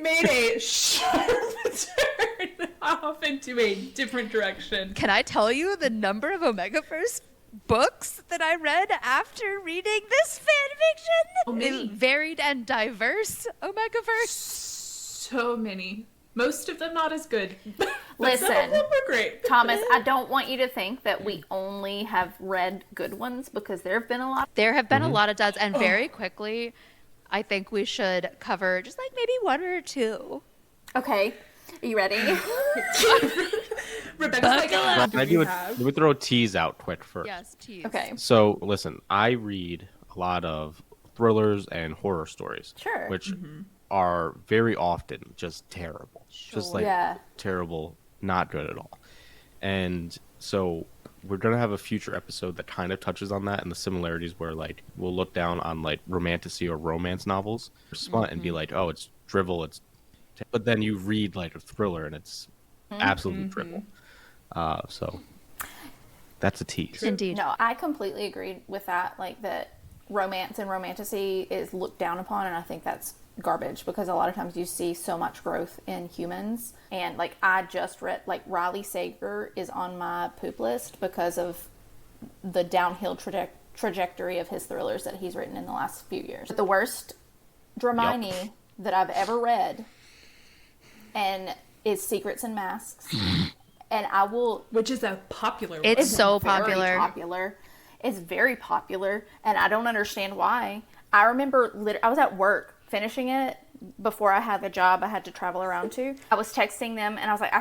made a sharp turn off into a different direction. Can I tell you the number of Omegaverse books that I read after reading this fan fiction? So many. Varied and diverse Omegaverse. So many. Most of them not as good. But Listen, some of them were great. Thomas, I don't want you to think that we only have read good ones, because there have been a lot. There have been a lot of duds, and very quickly, I think we should cover just like maybe one or two. Okay, are you ready? Rebecca's like, Let me throw a tease out quick first. Yes, tease. Okay. So listen, I read a lot of thrillers and horror stories, Sure. which are very often just terrible, just like Yeah. terrible, not good at all. And so we're gonna have a future episode that kind of touches on that and the similarities, where like we'll look down on like romantasy or romance novels, and be like, oh, it's drivel, but then you read like a thriller and it's absolutely drivel. So that's a tease. Indeed. No, I completely agree with that. Like, that romance and romantasy is looked down upon, and I think that's garbage, because a lot of times you see so much growth in humans. And like, I just read, like, Riley Sager is on my poop list because of the downhill trajectory of his thrillers that he's written in the last few years. But the worst Dramione that I've ever read and is Secrets and Masks. And I will... Which is a popular one. It's so very popular. It's very popular, and I don't understand why. I remember I was at work finishing it before I had the job I had to travel around to. I was texting them, and I was like,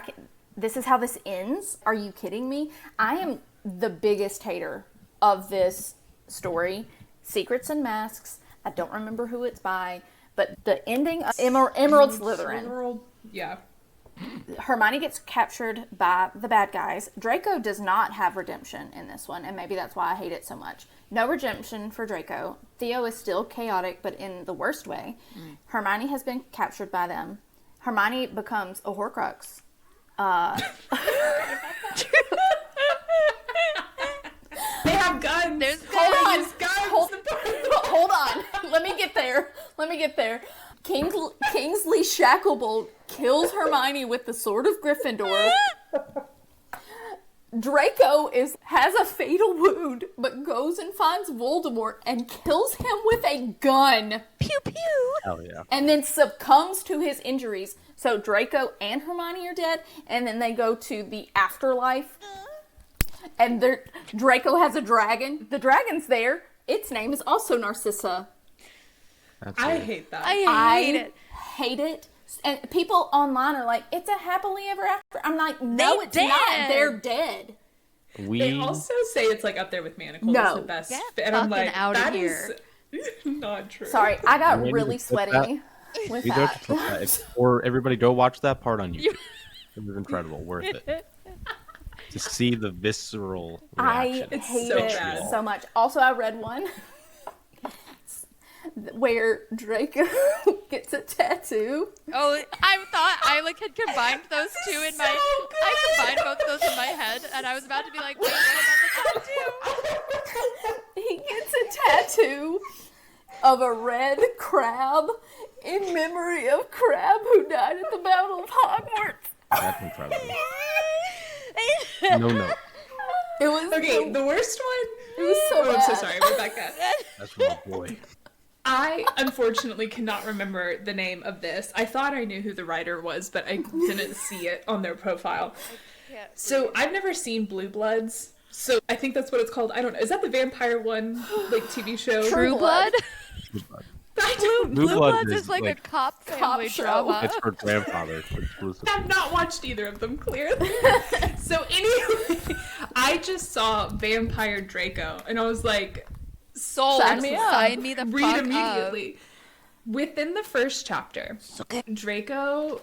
this is how this ends? Are you kidding me? I am the biggest hater of this story. Secrets and Masks. I don't remember who it's by, but the ending of Emerald Slytherin. Yeah. Hermione gets captured by the bad guys. Draco does not have redemption in this one, and maybe that's why I hate it so much. No redemption for Draco. Theo is still chaotic, but in the worst way. Hermione has been captured by them. Hermione becomes a Horcrux. They have guns. There's Hold on. Guns. Hold on. Let me get there. Kingsley Shacklebolt kills Hermione with the Sword of Gryffindor. Draco has a fatal wound, but goes and finds Voldemort and kills him with a gun. Pew pew. Hell yeah. And then succumbs to his injuries. So Draco and Hermione are dead, and then they go to the afterlife. And Draco has a dragon. The dragon's there. Its name is also Narcissa. I hate that. I hate it. And people online are like, it's a happily ever after. I'm like, no, it's dead. not. They're dead. They also say it's like up there with Manacles. No. It's the best. Get And I'm fucking like, out of that here. is not true. Sorry, I got Maybe really to clip sweaty with We don't have to that. clip that. Or everybody go watch that part on YouTube. It was incredible, worth it. To see the visceral reaction. I hate so it bad. so much. Also, I read one where Draco gets a tattoo. Oh, I had combined those two in my. I combined both of those in my head, and I was about to be like, wait, what about the tattoo? He gets a tattoo of a red crab in memory of Crab, who died at the Battle of Hogwarts. That's incredible. No. It was Okay, the worst one. It was so I'm so bad. sorry, Rebecca. That's my boy. I unfortunately cannot remember the name of this. I thought I knew who the writer was, but I didn't see it on their profile. So I've never seen Blue Bloods. So I think that's what it's called. I don't know. Is that the vampire one, like TV show? True Blood? I don't Blue Blue Blood Bloods is is like a cop family show. drama. It's for grandfathers exclusively. have not watched either of them, clearly. So anyway, I just saw Vampire Draco, and I was like, sold. Sign me up. Sign me the Read fuck immediately. Within the first chapter, Draco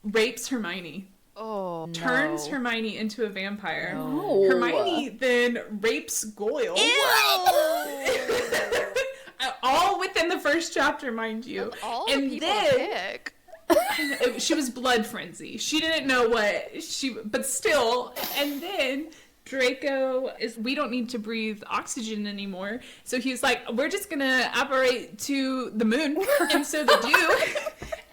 rapes Hermione. Oh, Turns Hermione into a vampire. No. Hermione then rapes Goyle. Ew! first chapter, mind you. Of all And the people then to pick. she was blood frenzy. She didn't know but still. And then Draco we don't need to breathe oxygen anymore. So he's like, we're just gonna apparate to the moon. And so they do.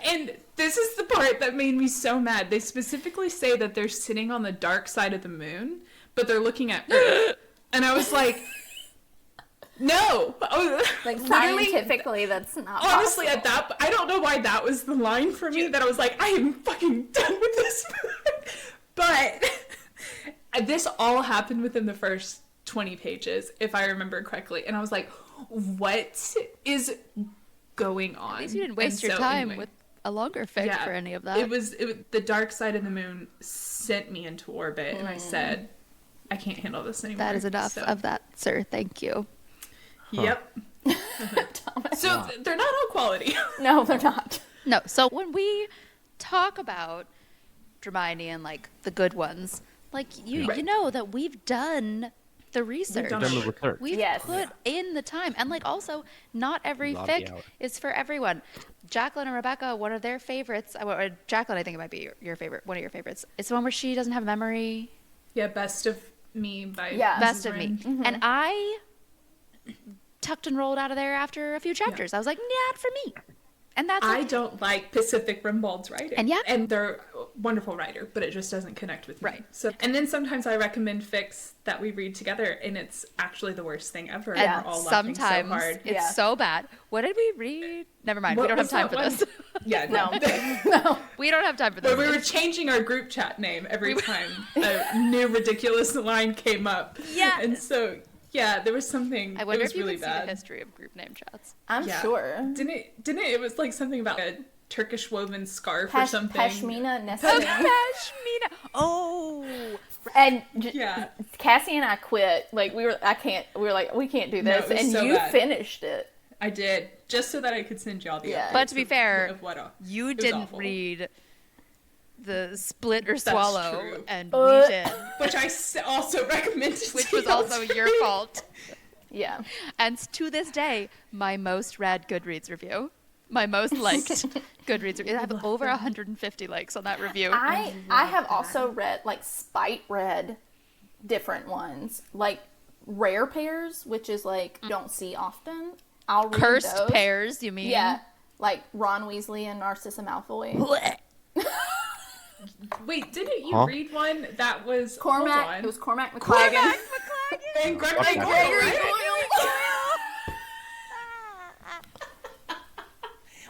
And this is the part that made me so mad. They specifically say that they're sitting on the dark side of the moon, but they're looking at Earth. And I was like, no. Like, Literally, scientifically, that's not honestly, possible. at that, I don't know why that was the line for me, that I was like, I am fucking done with this book. But this all happened within the first 20 pages, if I remember correctly. And I was like, what is going on? At least you didn't waste your time with a longer fic for any of that. It was the dark side of the moon sent me into orbit, and I said, I can't handle this anymore. That is enough of that, sir. Thank you. Yep. So they're not all quality. No, they're not. No, so when we talk about Dramione and like the good ones, like you know that we've done the research. We've done the research. We've put in the time. And like also, not every fic is for everyone. Jacklyn and Rebekah, one of their favorites, Jacklyn, I think it might be your favorite, one of your favorites. It's the one where she doesn't have memory. Yeah, Best of Me by Best of Rin. Me. Mm-hmm. And I tucked and rolled out of there after a few chapters. I was like, not for me. And that's I don't like Pacific Rimbald's writing. And they're a wonderful writer, but it just doesn't connect with me. Right. So, and then sometimes I recommend fics that we read together, and it's actually the worst thing ever. And we're all laughing sometimes so hard. it's so bad. What did we read? Never mind. We don't have time for this. Yeah, No. We don't have time for this. But we were changing our group chat name every time a new ridiculous line came up. Yeah. And so, yeah, there was something. I wonder it was if you really could see bad. the history of group name chats. I'm sure. Didn't it was like something about a Turkish woven scarf or something. Pashmina nesting. Pashmina. Oh. And Yeah. Cassie and I quit. Like we were like, we can't do No, this. it was And so you bad. finished it. I did, just so that I could send y'all the updates. But to be fair, of what you didn't awful. read the Split or That's Swallow, true. and we did. Which I also recommended. Which to was y'all also too. your fault. Yeah. And to this day, my most read Goodreads review. My most liked Goodreads review. I have over 150 likes on that review. I have also read different ones. Like Rare Pairs, which is like don't see often. I'll read Cursed those. Pairs, you mean? Yeah. Like Ron Weasley and Narcissa Malfoy. Wait, didn't you read one that was Cormac. Hold on. It was Cormac McLaggen. and Gregory Okay. Goyle, Gregory right?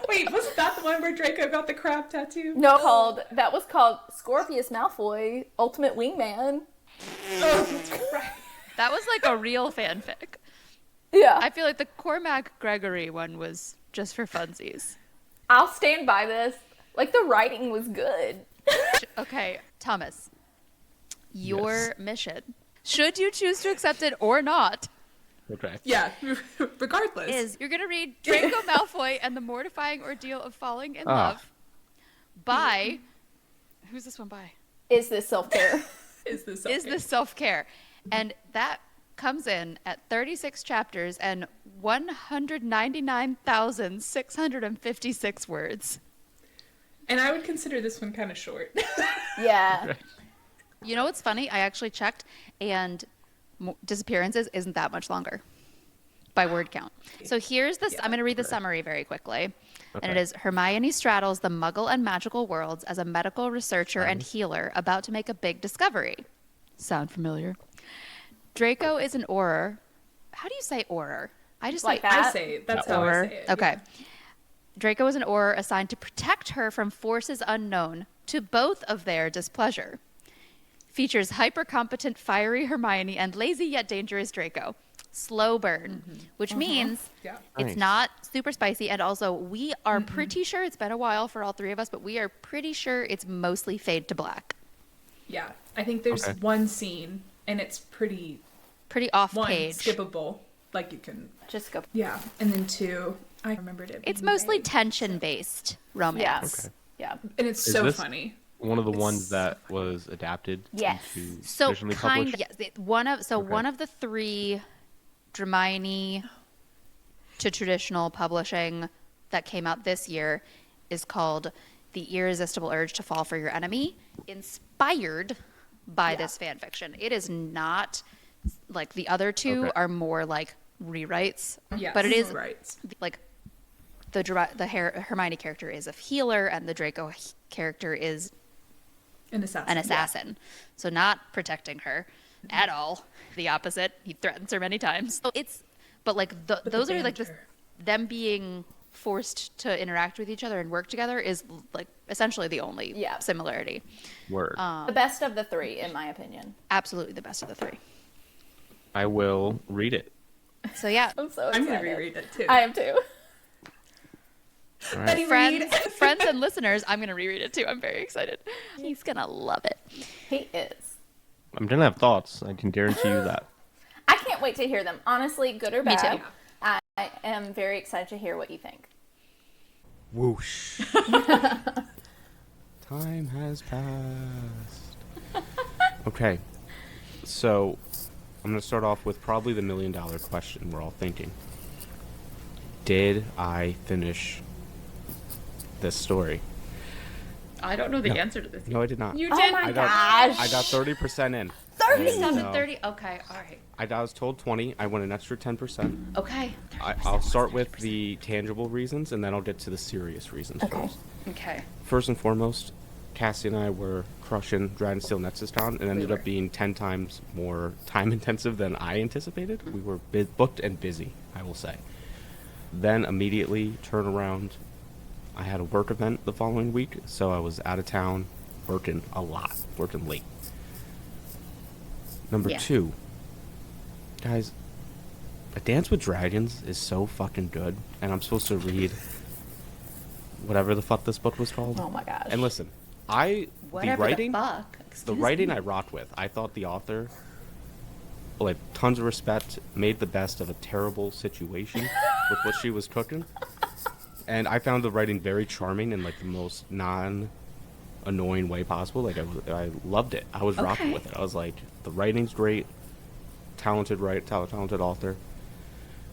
Wait, wasn't that the one where Draco got the crab tattoo? No, that was called Scorpius Malfoy, Ultimate Wingman. Oh, that's right. That was like a real fanfic. Yeah. I feel like the Cormac Gregory one was just for funsies. I'll stand by this. Like the writing was good. Okay, Thomas, your mission, should you choose to accept it or not, Okay. Yeah, regardless. is you're going to read Draco Malfoy and the Mortifying Ordeal of Falling in Love by... Who's this one by? Is this self-care? Is this Is This Self-Care? And that comes in at 36 chapters and 199,656 words. And I would consider this one kind of short. Yeah. You know what's funny? I actually checked, and Disappearances isn't that much longer by word count. So here's this. I'm going to read the summary very quickly. And it is, Hermione straddles the muggle and magical worlds as a medical researcher and healer about to make a big discovery. Sound familiar? Draco is an Auror. How do you say Auror? I just Like like that? I say it. That's how I say it. Okay. Draco is an Auror assigned to protect her from forces unknown to both of their displeasure. Features hyper-competent, fiery Hermione and lazy yet dangerous Draco. Slow burn, which means Yeah. it's Nice. not super spicy. And also, we are pretty sure, it's been a while for all three of us, but we are pretty sure it's mostly fade to black. Yeah. I think there's one scene, and it's pretty, Pretty one, off-page. skippable. Like you can, Just go. yeah. And then two, I remembered it. It's being mostly vague. tension-based romance. Okay. Yeah. And it's Is so this- funny. One of the ones that was adapted Yes. into So originally kind published. yes, one of the three Dramione to traditional publishing that came out this year is called The Irresistible Urge to Fall for Your Enemy, inspired by this fan fiction. It is not like the other two are more like rewrites, but it is like the Hermione character is a healer and the Draco character is an assassin. So not protecting her at all. The opposite. He threatens her many times. So those are like them being forced to interact with each other and work together is like essentially the only similarity. Word. The best of the three, in my opinion. Absolutely the best of the three. I will read it. So yeah. I'm so excited. I'm going to reread it too. I am too. All right. Friends and listeners, I'm going to reread it too. I'm very excited. He's going to love it. He is. I'm going to have thoughts. I can guarantee you that. I can't wait to hear them. Honestly, good or Me bad. too. I am very excited to hear what you think. Whoosh. Time has passed. Okay. So, I'm going to start off with probably the $1 million question we're all thinking. Did I finish this story? I don't know the answer to this. No, I did not. You Oh did? my I gosh. got 30% in. 30? Okay, all right. I was told 20. I went an extra 10%. Okay. I'll start with the tangible reasons, and then I'll get to the serious reasons first. Okay. First and foremost, Cassie and I were crushing Dragon Steel Nexus Town. It ended up being 10 times more time-intensive than I anticipated. We were booked and busy, I will say. Then immediately turn around. I had a work event the following week, so I was out of town, working a lot, working late. Number 2, guys, A Dance with Dragons is so fucking good, and I'm supposed to read whatever the fuck this book was called. Oh my gosh. And listen, the writing I rocked with. I thought the author, like, tons of respect, made the best of a terrible situation with what she was cooking. And I found the writing very charming in like the most non-annoying way possible. Like I loved it. I was rocking with it. I was like, the writing's great, talented author.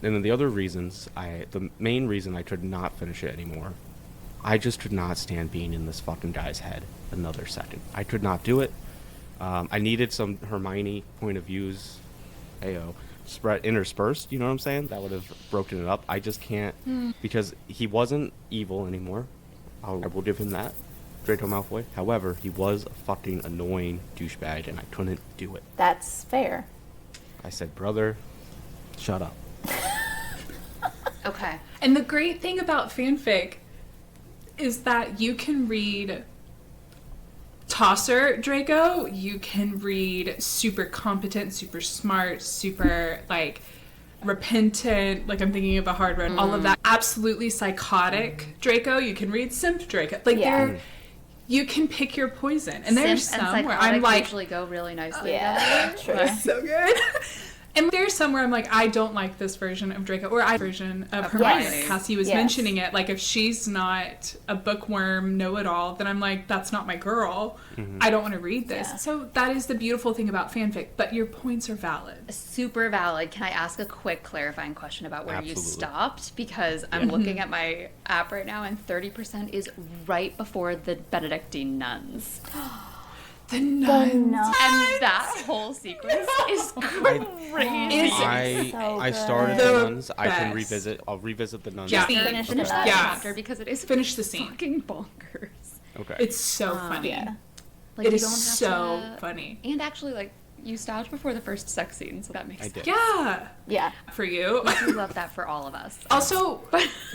And then the other reasons, the main reason I could not finish it anymore, I just could not stand being in this fucking guy's head another second. I could not do it. I needed some Hermione point of views, interspersed, you know what I'm saying? That would have broken it up. I just can't, because he wasn't evil anymore. I will give him that, Draco Malfoy. However, he was a fucking annoying douchebag, and I couldn't do it. That's fair. I said, brother, shut up. Okay. And the great thing about fanfic is that you can read tosser Draco, you can read super competent, super smart, super like repentant, like I'm thinking of a hard road, all of that absolutely psychotic Draco, you can read simp Draco, like you can pick your poison. And there's some where I'm like usually go really nicely true. so good. And there's somewhere I'm like, I don't like this version of Draco, or version of Hermione. Yes. Cassie was mentioning it. Like, if she's not a bookworm know-it-all, then I'm like, that's not my girl. I don't want to read this. Yeah. So that is the beautiful thing about fanfic. But your points are valid. Super valid. Can I ask a quick clarifying question about where Absolutely. you stopped? Because I'm looking at my app right now, and 30% is right before the Benedictine nuns. The nuns. And that whole sequence is crazy. I started the nuns. I can revisit. I'll revisit the nuns. Yeah. Finish that chapter because it is Finish the scene. fucking bonkers. Okay. It's so funny. Yeah. Like, It you is don't have so to- funny. And actually, like, you stopped before the first sex scene, so that makes I sense. did. Yeah. Yeah. For you. We love that for all of us. Also,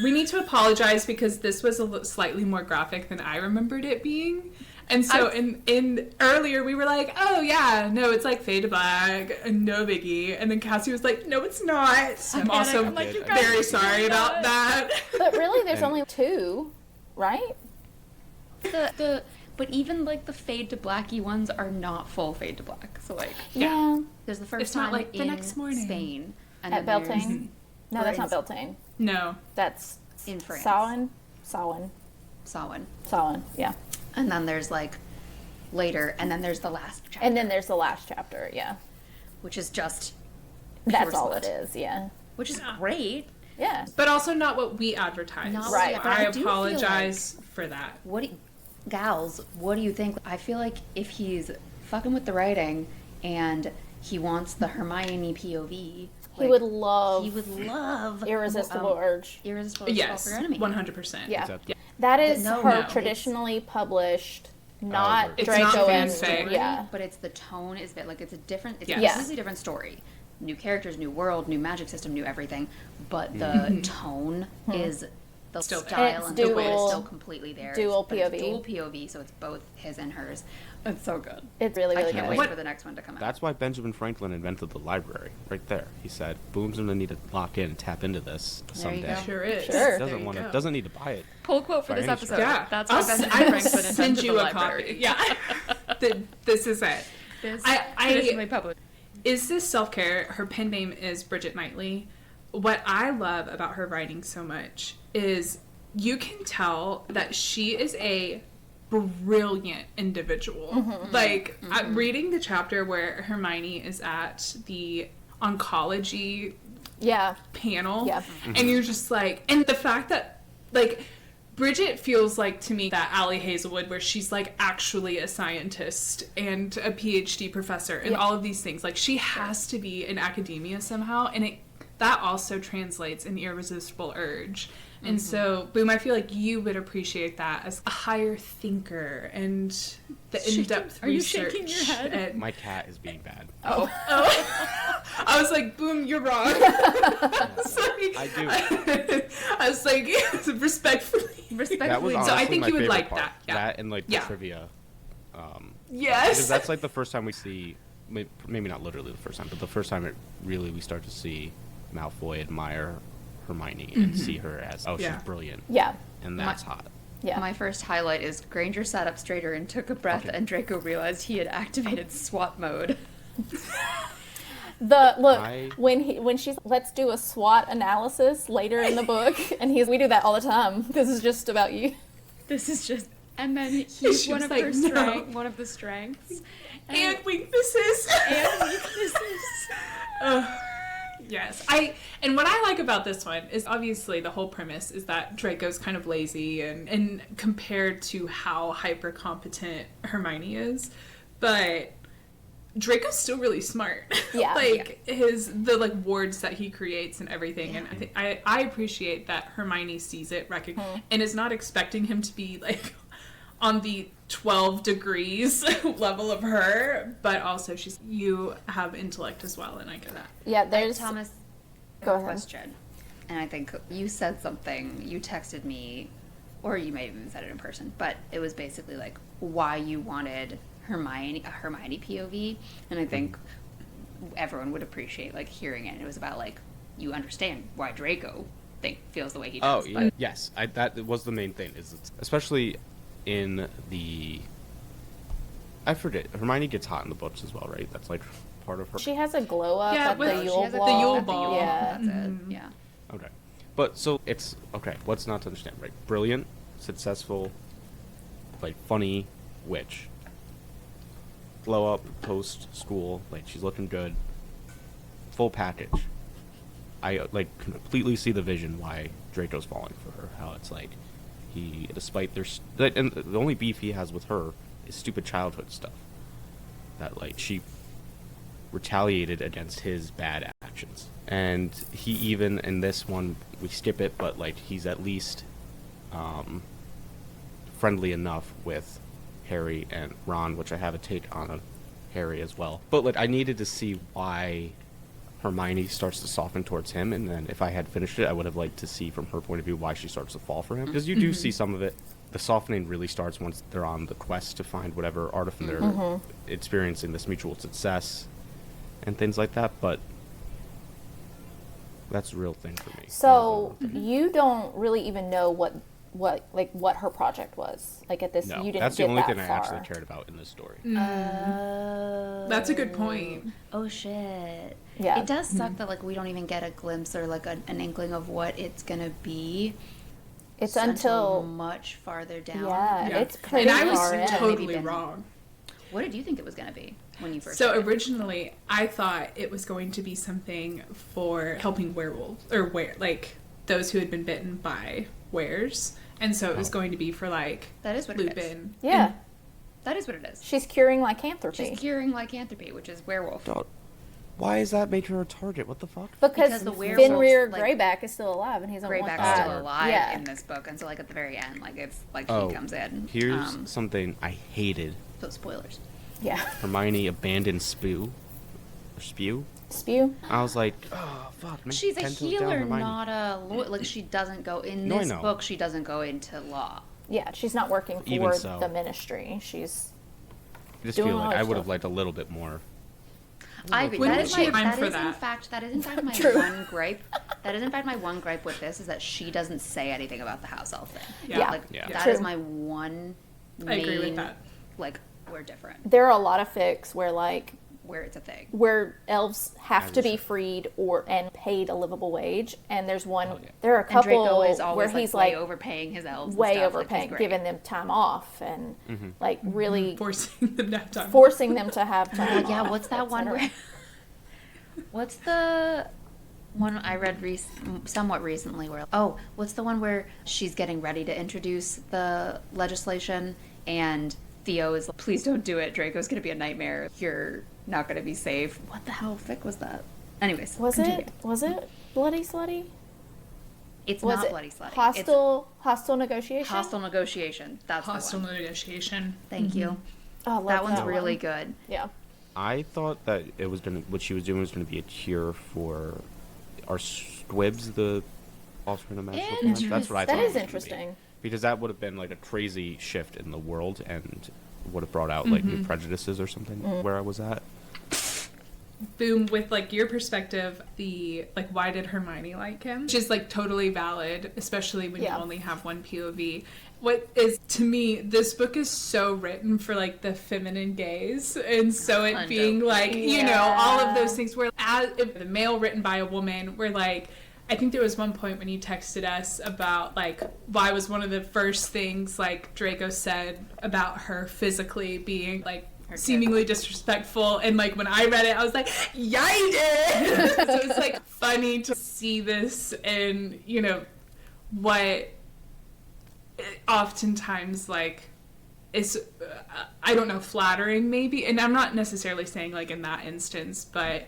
we need to apologize because this was slightly more graphic than I remembered it being. And so in earlier we were like, oh yeah, no, it's like fade to black, no biggie. And then Cassie was like, no, it's not. So I'm also very sorry about that. But really, there's only 2, right? But even like the fade to blacky ones are not full fade to black. So like Yeah. there's the first It's time not like the in next morning. Spain and At then there's Beltane. No, that's not Beltane. No. That's in France. Samhain. Samhain. Yeah. And then there's like later, and then there's the last chapter, And then there's the last chapter, yeah. which is just That's pure all slut. it is, yeah. Which is great. Yeah. But also not what we advertise. Not Right. what- I I do feel apologize for that. Gals, what do you think? I feel like if he's fucking with the writing and he wants the Hermione POV, He would love Irresistible Urge. Irresistible Yes, for Your Enemy. 100%. Yeah. Except- That is No, her no. traditionally published, not It's Draco not and fanfic. yeah. But it's the tone is bit like it's a different, it's Yes. a Yeah. completely different story. New characters, new world, new magic system, new everything. But the tone is the Still there. style It's and the way is dual- still completely there. dual But it's POV. dual POV, so it's both his and hers. It's so good. It's really, really I can't good. wait for the next one to come out. That's why Benjamin Franklin invented the library, right there. He said, "Boom's gonna need to lock in and tap into this There you someday." go. Sure is. Sure. There you Doesn't need to buy it. Pull quote for By this any stretch. episode. Yeah. That's why Benjamin I will Franklin send invented you the a library. copy. Yeah. This is it. This I traditionally published. Is this self-care? Her pen name is Bridget Knightley. What I love about her writing so much is you can tell that she is a brilliant individual. Like, I'm reading the chapter where Hermione is at the oncology Yeah. panel, Yeah. and you're just like, and the fact that, like, Bridget feels like to me that Allie Hazelwood, where she's like actually a scientist and a PhD professor and Yeah. all of these things. Like, she has to be in academia somehow, and that also translates in Irresistible Urge. And so, Boom, I feel like you would appreciate that as a higher thinker and the in-depth Are you research. shaking your head? and- My cat is being bad. Oh. I was like, Boom, you're wrong. I do. I was like, respectfully. That was So honestly I think my you would favorite like part. that. Yeah. That and like the Yeah. trivia. Yes. Because that's like the first time we see, maybe not literally the first time, but the first time we start to see Malfoy admire Hermione and see her as, oh, Yeah. she's brilliant. Yeah. And that's hot. Yeah. My first highlight is Granger sat up straighter and took a breath, Okay. and Draco realized he had activated SWAT mode. When she's let's do a SWOT analysis later in the book, and we do that all the time. This is just about you. This is just, and then he's She one was of like, her "No." one of the strengths And weaknesses. and weaknesses. Yes. And what I like about this one is obviously the whole premise is that Draco's kind of lazy and compared to how hyper competent Hermione is. But Draco's still really smart. Yeah. The wards that he creates and everything. And I appreciate that Hermione sees it, and is not expecting him to be like on the 12 degrees level of her, but also you have intellect as well, and I get that. Yeah, there's Thomas, Go ahead. question. And I think you said something, you texted me, or you may have even said it in person, but it was basically like why you wanted a Hermione POV, and I think everyone would appreciate like hearing it. And it was about like you understand why Draco feels the way he Oh, does. yeah. Yes. That was the main thing, especially in the... I forget. Hermione gets hot in the books as well, right? That's like part of her... she has a glow up Yeah, at but the she Yule has a- Ball. the Yule At the Ball. Yeah. That's it. Yeah. Okay. But, so, it's... Okay, what's not to understand, right? Brilliant, successful, like, funny witch. Glow up, post-school, like, she's looking good. Full package. I, like, completely see the vision why Draco's falling for her. How it's like, he, despite and the only beef he has with her is stupid childhood stuff. That, like, she retaliated against his bad actions. And he even, in this one, we skip it, but, like, he's at least friendly enough with Harry and Ron, which I have a take on Harry as well. But, like, I needed to see why Hermione starts to soften towards him, and then if I had finished it, I would have liked to see from her point of view why she starts to fall for him. Because you do see some of it. The softening really starts once they're on the quest to find whatever artifact they're experiencing this mutual success and things like that, but that's a real thing for me. So you don't really even know what her project was. Like at this, No, you didn't that's the get only that thing I far. actually cared about in this story. That's a good point. Oh shit. Yeah. It does suck that like we don't even get a glimpse or like an inkling of what it's gonna be. It's until until much farther down. yeah, it's pretty And I was far in. totally Maybe been- wrong. What did you think it was gonna be when you first? So read it? originally, I thought it was going to be something for helping werewolves, or those who had been bitten by wares. And so it was going to be for, like, That is what Lupin. it is. Yeah. That is what it is. She's curing lycanthropy. She's curing lycanthropy, which is werewolf. Why is that made her a target? What the fuck? Because the werewolves, Fenrir like, Greyback is still alive, and he's on one Greyback's side. still alive Yeah. in this book, and so, like, at the very end, like, it's, like, Oh, he comes in. here's something I hated. So, spoilers. Yeah. Hermione abandoned Spew. Spew. I was like, oh, fuck. She's a 10 toes down, healer, Hermione. not a lawyer. Like, she doesn't go, in No, I this know. book, she doesn't go into law. Yeah, she's not working Even for so. the ministry. She's I just doing feel all like that I would have stuff. liked a little bit more. I agree. Wouldn't That is she my, have time that for is in that? fact, that is in fact my True. one gripe. That is in fact my one gripe with this, is that she doesn't say anything about the house elf thing. Yeah. Like, Yeah. that True. is my one main, I agree with that. like, we're different, there are a lot of fics where where it's a thing. where elves have to be just- freed and paid a livable wage, and there's one. Oh, yeah. There are a And couple Draco is always, where like, he's way like overpaying his elves. and way stuff. Like, he's overpaying, great. giving them time off, and like really Forcing them to have time. forcing them to have time. Like, yeah, off, what's that one etc. where... What's the one I read somewhat recently where... Oh, what's the one where she's getting ready to introduce the legislation and Theo is like, please don't do it. Draco's going to be a nightmare. You're not going to be safe. What the hell fic was that? Anyways, Was continue. it Bloody Slutty? It's Was not it Bloody Slutty. hostile negotiation? It's Hostile Negotiation. That's Hostile the one. negotiation. Thank you. Oh, I love That one's one. really good. Yeah. I thought that it was what she was doing was gonna be a cure for our squibs, the offspring of magical plants. That's what I That thought. is it was gonna be. interesting. Because that would have been like a crazy shift in the world and would have brought out like new prejudices or something where I was at. Boom, with, like, your perspective, like, why did Hermione like him? Which is, like, totally valid, especially when Yeah. you only have one POV. What is, to me, this book is so written for, like, the feminine gaze, and so it being, like, you know, all of those things where, if the male written by a woman, where, like, I think there was one point when you texted us about, like, why was one of the first things, like, Draco said about her physically being, like, seemingly disrespectful, and, like, when I read it I was like, yeah, you did. So it's, like, funny to see this, and, you know, what oftentimes, like, is I don't know, flattering maybe, and I'm not necessarily saying, like, in that instance, but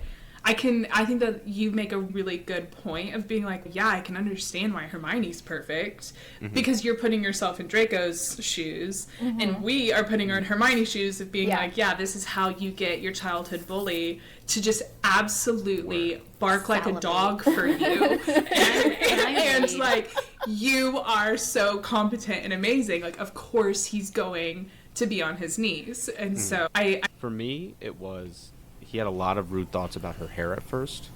I think that you make a really good point of being like, yeah, I can understand why Hermione's perfect, because you're putting yourself in Draco's shoes, and we are putting her in Hermione's shoes of being like, yeah, this is how you get your childhood bully to just absolutely bark like a dog for you, and like, you are so competent and amazing. Like, of course he's going to be on his knees, and so I For me, it was he had a lot of rude thoughts about her hair at first,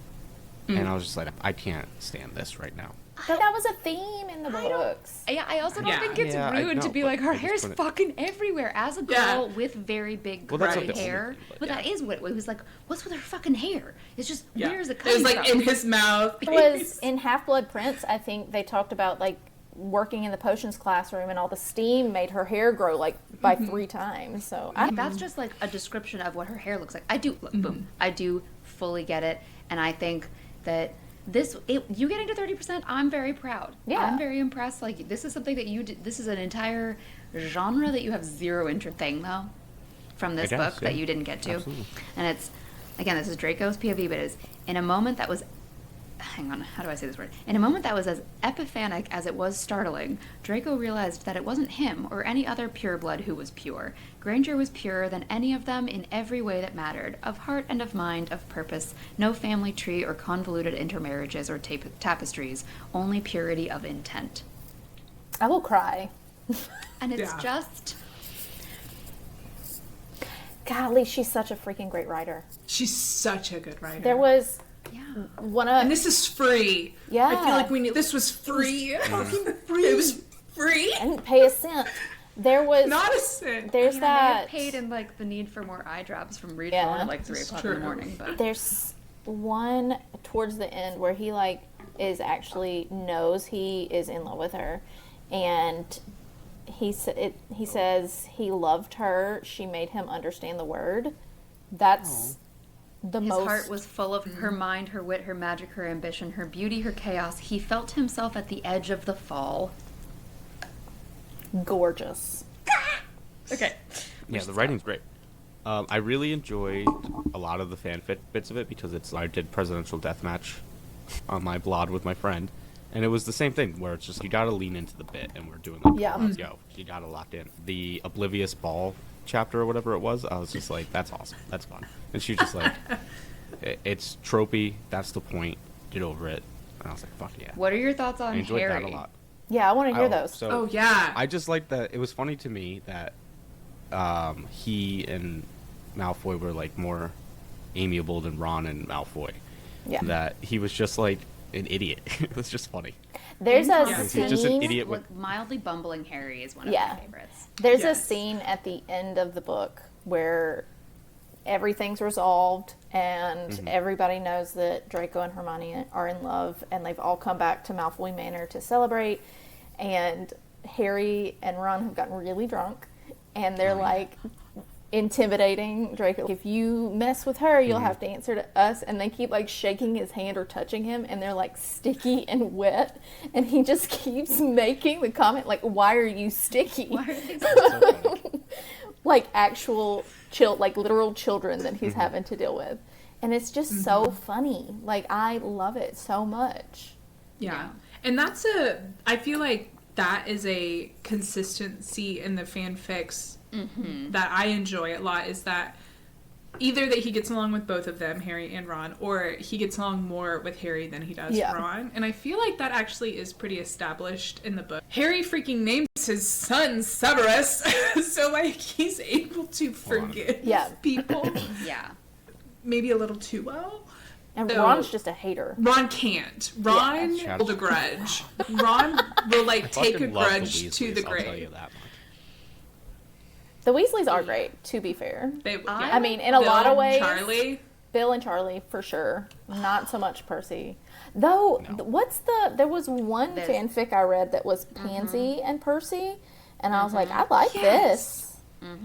and I was just like, I can't stand this right now. But that was a theme in the books. Yeah, I also don't Yeah. think it's Yeah, I rude to know, be but like, her I just hair's couldn't- fucking everywhere as a girl Yeah. with very big Well, that's curly not the only hair. thing, But yeah. that is what it was like. What's with her fucking hair? It's just, yeah. where is it It coming was like from? in his mouth. It was in Half-Blood Prince, I think they talked about, like, working in the potions classroom, and all the steam made her hair grow, like, by 3 times. So That's just like a description of what her hair looks like. I do, boom, I do fully get it, and I think that you getting to 30%, I'm very proud. Yeah. I'm very impressed. Like, this is something that you did. This is an entire genre that you have zero interest thing, though, from this I guess, book yeah. that you didn't get to. Absolutely. And it's, again, this is Draco's POV, but it's in a moment that was, hang on, how do I say this word? In a moment that was as epiphanic as it was startling, Draco realized that it wasn't him or any other pureblood who was pure. Granger was purer than any of them in every way that mattered, of heart and of mind, of purpose, no family tree or convoluted intermarriages or tapestries, only purity of intent. I will cry. And it's Yeah. just... Golly, she's such a freaking great writer. She's such a good writer. There was Yeah. one of... And this is free. Yeah. I feel like we knew this was free. Fucking free. It was free. I didn't pay a cent. There was... Not a cent. There's I may have that... paid in, like, the need for more eye drops from reading Yeah. at, like, 3 o'clock in the true. morning, but... There's one towards the end where he, like, knows he is in love with her, and he says he loved her. She made him understand the word. That's His heart was full of her mind, her wit, her magic, her ambition, her beauty, her chaos. He felt himself at the edge of the fall. Gorgeous. Okay. Yeah, the writing's great. I really enjoyed a lot of the fanfic bits of it because I did presidential deathmatch on my blog with my friend, and it was the same thing where it's just you gotta lean into the bit, and we're doing like, Yeah. let's go. You gotta lock in. The Oblivious Ball chapter or whatever it was, I was just like, that's awesome, that's fun. And she was just like, it's tropey, that's the point, get over it. And I was like, fuck yeah. What are your thoughts on I enjoyed Harry? that a lot. Yeah, I want to hear those. So Oh, yeah. I just like that. It was funny to me that he and Malfoy were like more amiable than Ron and Malfoy. Yeah. That he was just like an idiot. It was just funny. There's a He's scene. just an idiot with. Like, mildly bumbling Harry is one of Yeah. my favorites. There's Yes. a scene at the end of the book where everything's resolved and everybody knows that Draco and Hermione are in love and they've all come back to Malfoy Manor to celebrate, and Harry and Ron have gotten really drunk and they're like intimidating Draco. If you mess with her, you'll have to answer to us. And they keep like shaking his hand or touching him, and they're like sticky and wet. And he just keeps making the comment like, "Why are you sticky?" Why are they So funny. Like actual like literal children that he's having to deal with. And it's just so funny. Like I love it so much. Yeah. And I feel like that is a consistency in the fanfics that I enjoy a lot, is that either that he gets along with both of them, Harry and Ron, or he gets along more with Harry than he does Ron. And I feel like that actually is pretty established in the book. Harry freaking names his son Severus, so like he's able to forgive people Yeah. maybe a little too well. And So- Ron's just a hater. Ron can't. Ron Yeah. hold a grudge. Ron will like take a Fucking love the grudge to the Weasleys, I'll tell grave. you that much. The Weasleys are great, to be fair. I I mean, in a lot of ways, Charlie. Bill and Charlie for sure. Not so much Percy. Though, there was one This. fanfic I read that was Pansy and Percy, and I was like, I like this.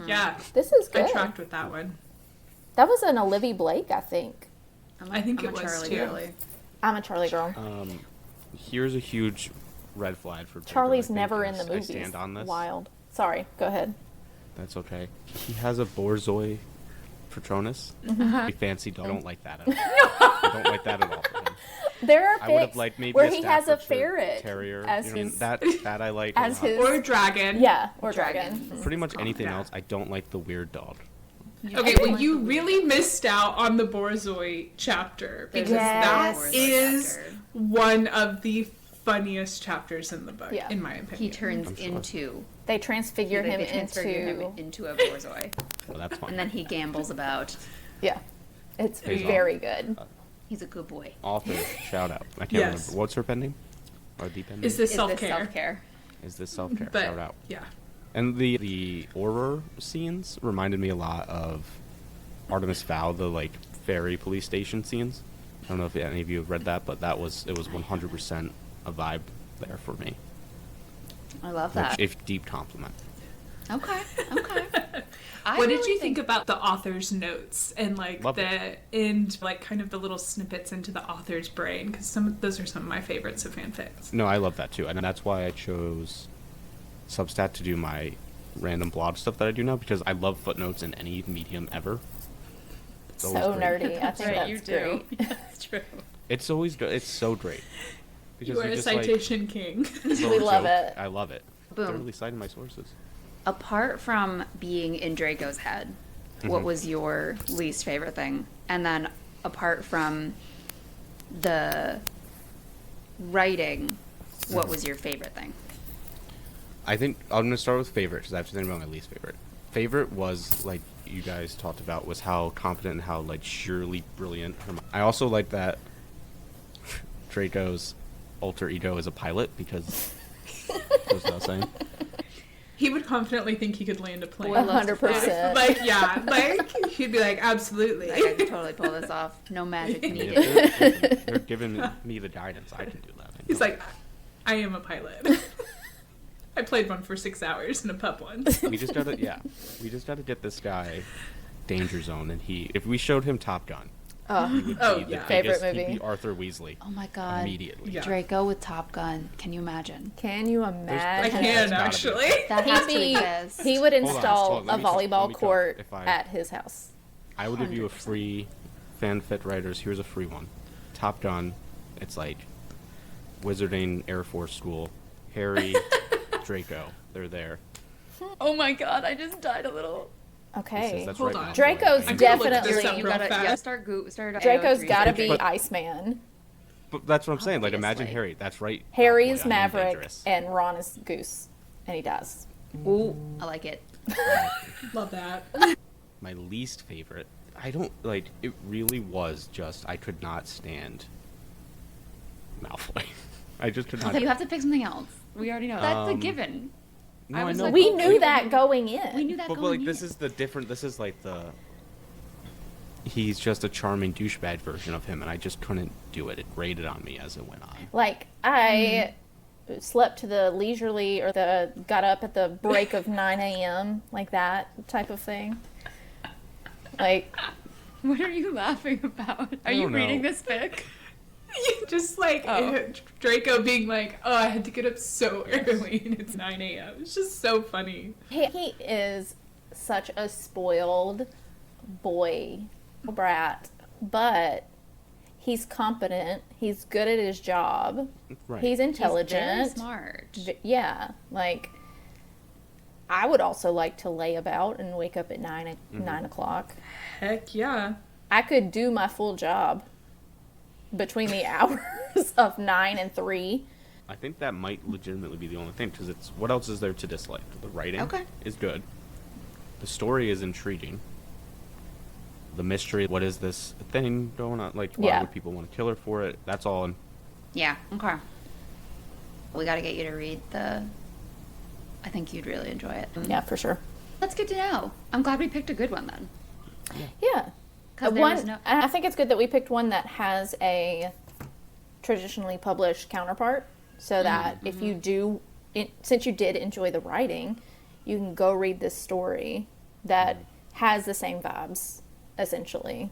Yeah, This is I good. tracked with that one. That was an Olivia Blake, I think. I think I'm it a was Charlie too. girly. I'm a Charlie girl. Here's a huge red flag for Draco, Charlie's I think, never and in the I movies. stand on this. Wild. Sorry, go ahead. That's okay. He has a Borzoi Patronus. Mm-hmm. A fancy dog. I don't like that at all. I don't like that at all for him. There are I would have fics liked maybe where a he has a Staffordshire ferret Terrier. as you know, his that I like. as a lot. his Or dragon. yeah, or Dragon. dragon. Pretty much anything Yeah. else. I don't like the weird dog. Okay, well, you really missed out on the Borzoi chapter because Yes. that is one of the funniest chapters in the book, Yeah. in my opinion. He turns I'm sure. into They transfigure him they transfer him into into a Borzoi, Well, that's fine. and then he gambles about. yeah. It's Pays off. very good. He's a good boy. Author, shout out. I can't Yes. remember. What's her pen name? Or the pen name? Is this Is self this care? self-care? Is this self-care? But Shout out. yeah, And the horror scenes reminded me a lot of Artemis Fowl, the like fairy police station scenes. I don't know if any of you have read that, but it was 100% a vibe there for me. I love Which, that. if deep compliment. Okay. Okay. what did you think about the author's notes and like Love the end, like kind of the little snippets into the author's brain? Because those are some of my favorites of fanfics. No, I love that too, and that's why I chose Substat to do my random blog stuff that I do now, because I love footnotes in any medium ever. It's So always great. nerdy. I think that's great. That's true. It's always good. It's so great. You are a just, like, citation king. little We love joke. it. I love it. Boom. Literally citing my sources. Apart from being in Draco's head, what was your least favorite thing? And then apart from the writing, what was your favorite thing? I think I'm gonna start with favorite because I have to think about my least favorite. Favorite was like you guys talked about was how competent and how like sheerly brilliant. I also like that Draco's alter ego is a pilot because goes without saying. He would confidently think he could land a plane. 100%. Like, yeah, like he'd be like, absolutely. Like, I could totally pull this off. No magic I mean, needed. if they're giving me the guidance, I can do that. He's like, I am a pilot. I played one for 6 hours in a pub once. we just gotta get this guy Danger Zone, and if we showed him Top Gun, He would Oh, be the yeah. Favorite biggest, movie. He'd be Arthur Weasley. Oh my god. Immediately. Yeah. Draco with Top Gun. Can you imagine? Can you I imagine? can, gotta be. actually. That has to He exist. would Hold on, install hold on. a Let me volleyball go. court If I- at his house. I would give you a 100%. free FanFit writers. Here's a free one. Top Gun. It's like Wizarding Air Force School. Harry, Draco. They're there. Oh my god, I just died a little. Okay. That's Hold right, on. Malfoy. Draco's I know. definitely- Look this up You real gotta fast. start Draco's AO3. gotta be But- Iceman. But that's what I'm saying. Like, imagine Obviously. Harry. That's right. Harry Malfoy, is I am Maverick, dangerous. and Ron is Goose, and he dies. Ooh, I like it. Love that. My least favorite. I don't like. It really was just I could not stand Malfoy. I just could not. You have to pick something else. We already know. That's a given. No, I I was know, like, We but, knew like, that going in. We knew that But going like in. this is the different. This is like the. He's just a charming douchebag version of him, and I just couldn't do it. It grated on me as it went on. Like, I slept to the leisurely or the got up at the break of 9 a.m., like that type of thing. Like, What are you laughing about? Are you don't know. reading this fic? Just like Oh. Draco being like, oh, I had to get up so early and it's 9 a.m. It's just so funny. he is such a spoiled boy brat, but he's competent. He's good at his job. Right. He's He's very intelligent. smart. Yeah, like I would also like to lay about and wake up at 9 o'clock. Heck yeah. I could do my full job between the hours of 9 and 3. I think that might legitimately be the only thing because it's what else is there to dislike? The writing Okay. is good. The story is intriguing. The mystery, what is this thing going on? Like, why Yeah. would people want to kill her for it? That's all. Yeah, okay. We gotta get you to read the... I think you'd really enjoy it. Yeah, for sure. That's good to know. I'm glad we picked a good one then. Yeah. 'Cause there was no... I think it's good that we picked one that has a traditionally published counterpart so that if you do, since you did enjoy the writing, you can go read this story that has the same vibes, essentially.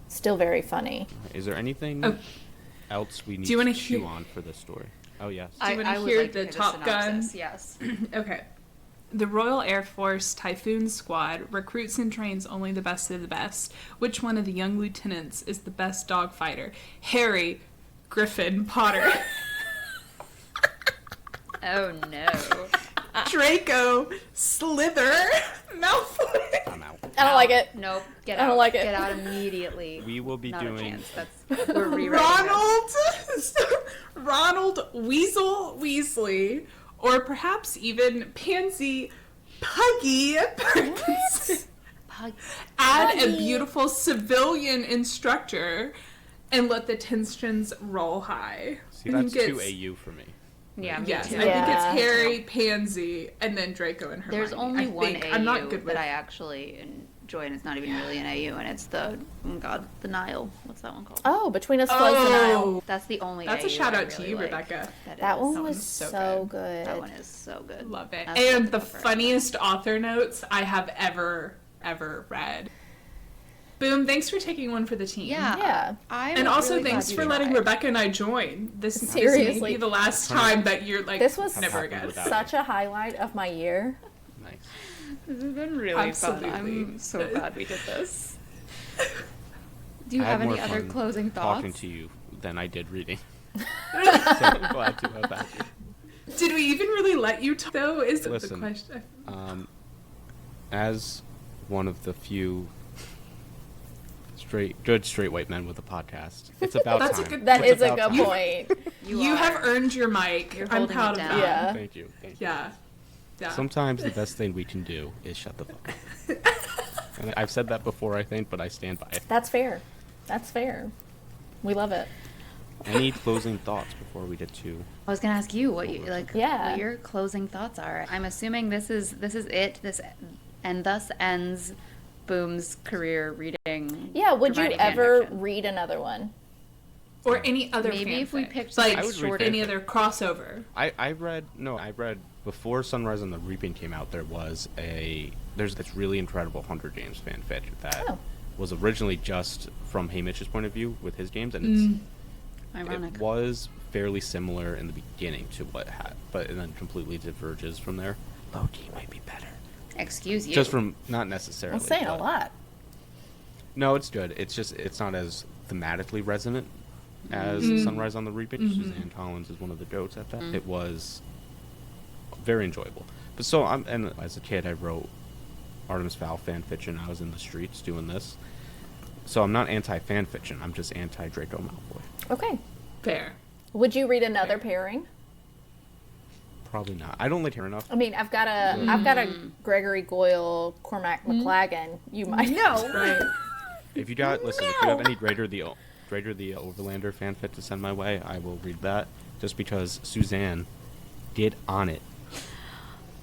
Still very funny. Is there anything Oh. else we need Do you to wanna chew hear- on for this story? Oh, yes. Do you wanna would hear like to the hear Top Gun? synopsis, Yes. Okay. The Royal Air Force Typhoon Squad recruits and trains only the best of the best. Which one of the young lieutenants is the best dog fighter? Harry, Griffin, Potter. Oh no. Draco, Slither, Malfoy. I'm out. I don't like it. Nope. Get I out. don't like it. Get out immediately. We will be Not a doing. chance. That's we're rewriting this. Ronald Weasel Weasley, or perhaps even Pansy Puggy Parkinson. Pug. Add a beautiful civilian instructor and let the tensions roll high. See, I that's think too it's- AU for me. Yeah, me Yes, too. I think Yeah. it's Harry, Pansy, and then Draco and Hermione. There's only I one think. AU I'm not good with that I actually enjoy, and it's not even really an AU, and it's the the Nile. What's that one called? Oh, Between Us Flows the Nile. Oh, That's the only. that's AU a shout I out to really you, like. Rebecca. That is. one That was one's so so good. good. That one is so good. Love it. That's And what the to go for. funniest author notes I have ever read. Boom, thanks for taking one for the team. Yeah. Yeah. I'm And also really thanks glad for you letting tried. Rebecca and I join. This may Seriously. be the last time that you're like, This was never happy again. with that. Such a highlight of my year. Nice. This has been really Absolutely. fun. I'm so glad we did this. Do you I had have more any other fun closing thoughts? talking to you than I did reading. So I'm glad to have that. Did we even really let you talk, though? Is the Listen. question. As one of the few good straight white men with a podcast, it's about That's a time. good- That It's is a about good time. point. You are. have earned your mic. You're I'm holding proud it of down. that. Yeah. Thank you. Thank you. Yeah. Yeah. Sometimes the best thing we can do is shut the fuck up. And I've said that before, I think, but I stand by it. That's fair. That's fair. We love it. Any closing thoughts before we get to? I was gonna ask you what you like. Yeah. What your closing thoughts are. I'm assuming this is it. And thus ends Boom's career reading. Yeah, would you dramatic ever fanfiction. read another one? Or any other Maybe if we fanfic. picked like I would read shorter. fanfic. any other crossover. I read before Sunrise and the Reaping came out. There's this really incredible Hunger Games fanfic that Oh. was originally just from Haymitch's point of view with his games, and Ironic. it was fairly similar in the beginning to what had, but it then completely diverges from there. Low-key might be better. Excuse you. Just from, not necessarily. I'm saying a but- lot. No, it's good. It's just, it's not as thematically resonant as Sunrise on the Reaping. Suzanne Collins is one of the goats at that. It was very enjoyable. But so, and as a kid, I wrote Artemis Fowl fan fiction. I was in the streets doing this. So I'm not anti-fan fiction. I'm just anti-Draco Malfoy. Okay. Fair. Would you read another pairing? Probably not. I don't like her enough. I mean, I've got a Gregory Goyle, Cormac McLagan. You might know. Right. If you got, listen, if you have any Greater the Overlander fanfic to send my way, I will read that. Just because Suzanne did on it.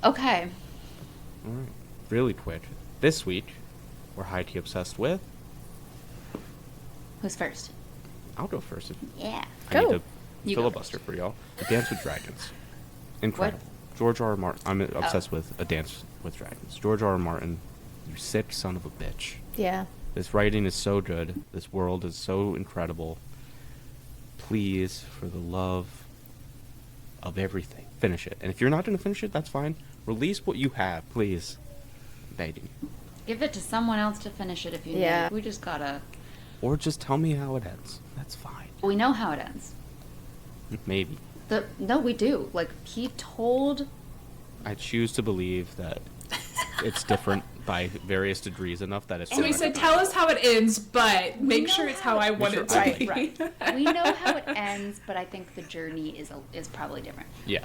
Okay. All right. Really quick. This week, we're Highkey Obsessed with. Who's first? I'll go first. Yeah. I Go. need to You go filibuster for y'all. A Dance with Dragons. Incredible. George R. R. Martin. I'm obsessed with A Dance with Dragons. George R. R. Martin, you sick son of a bitch. Yeah. This writing is so good. This world is so incredible. Please, for the love of everything, finish it. And if you're not going to finish it, that's fine. Release what you have, please. I'm begging you. Give it to someone else to finish it if you Yeah. need. We just gotta... Or just tell me how it ends. That's fine. We know how it ends. Maybe. No, we do. Like, he told... I choose to believe that it's different by various degrees enough that it's... So he said, tell us how it ends, but make sure it's how I want it to be. Right. We know how it ends, but I think the journey is probably different. Yes.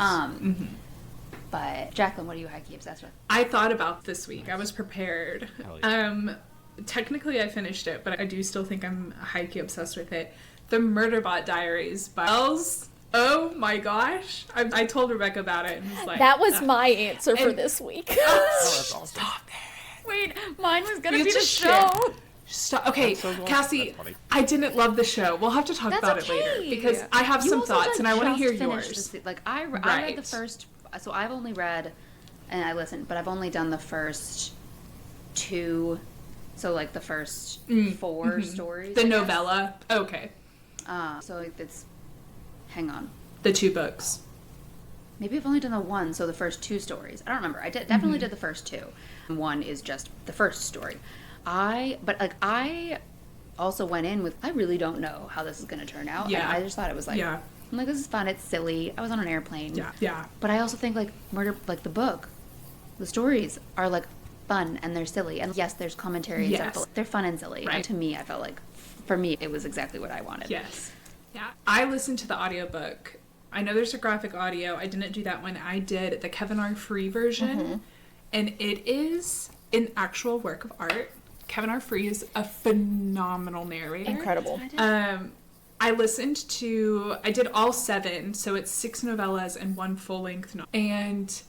But, Jacklyn, what are you Highkey obsessed with? I thought about this week. I was prepared. Hell yeah. Technically, I finished it, but I do still think I'm highly obsessed with it. The Murderbot Diaries by Els. Oh my gosh. I told Rebekah about it and was like... That was my answer for and- this week. Stop it. Wait, mine was gonna You be the just show. Stop. Okay, That's so cool. Cassie, That's funny. I didn't love the show. We'll have to talk That's about okay. it later because I have You some also thoughts just and I want to hear finished yours. this- like, I read Right. the first... So I've only read... And I listened, but I've only done the first 2... So, like, the first 4 stories. The I guess. novella. Okay. So, like, it's... Hang on. The 2 books. Maybe I've only done the 1, so the first 2 stories. I don't remember. I definitely did the first 2. 1 is just the first story. But I also went in with, I really don't know how this is going to turn out. Yeah. And I just thought it was like, Yeah. I'm like, this is fun. It's silly. I was on an airplane. Yeah. But I also think, like, the book, the stories are, like, fun and they're silly. And yes, there's commentary and Yes. stuff, but they're fun and silly. Right. And to me, I felt like, for me, it was exactly what I wanted. Yes. Yeah. I listened to the audiobook. I know there's a graphic audio. I didn't do that one. I did the Kevin R. Free version. And it is an actual work of art. Kevin R. Free is a phenomenal narrator. Incredible. I did all 7, so it's 6 novellas and 1 full-length novel. And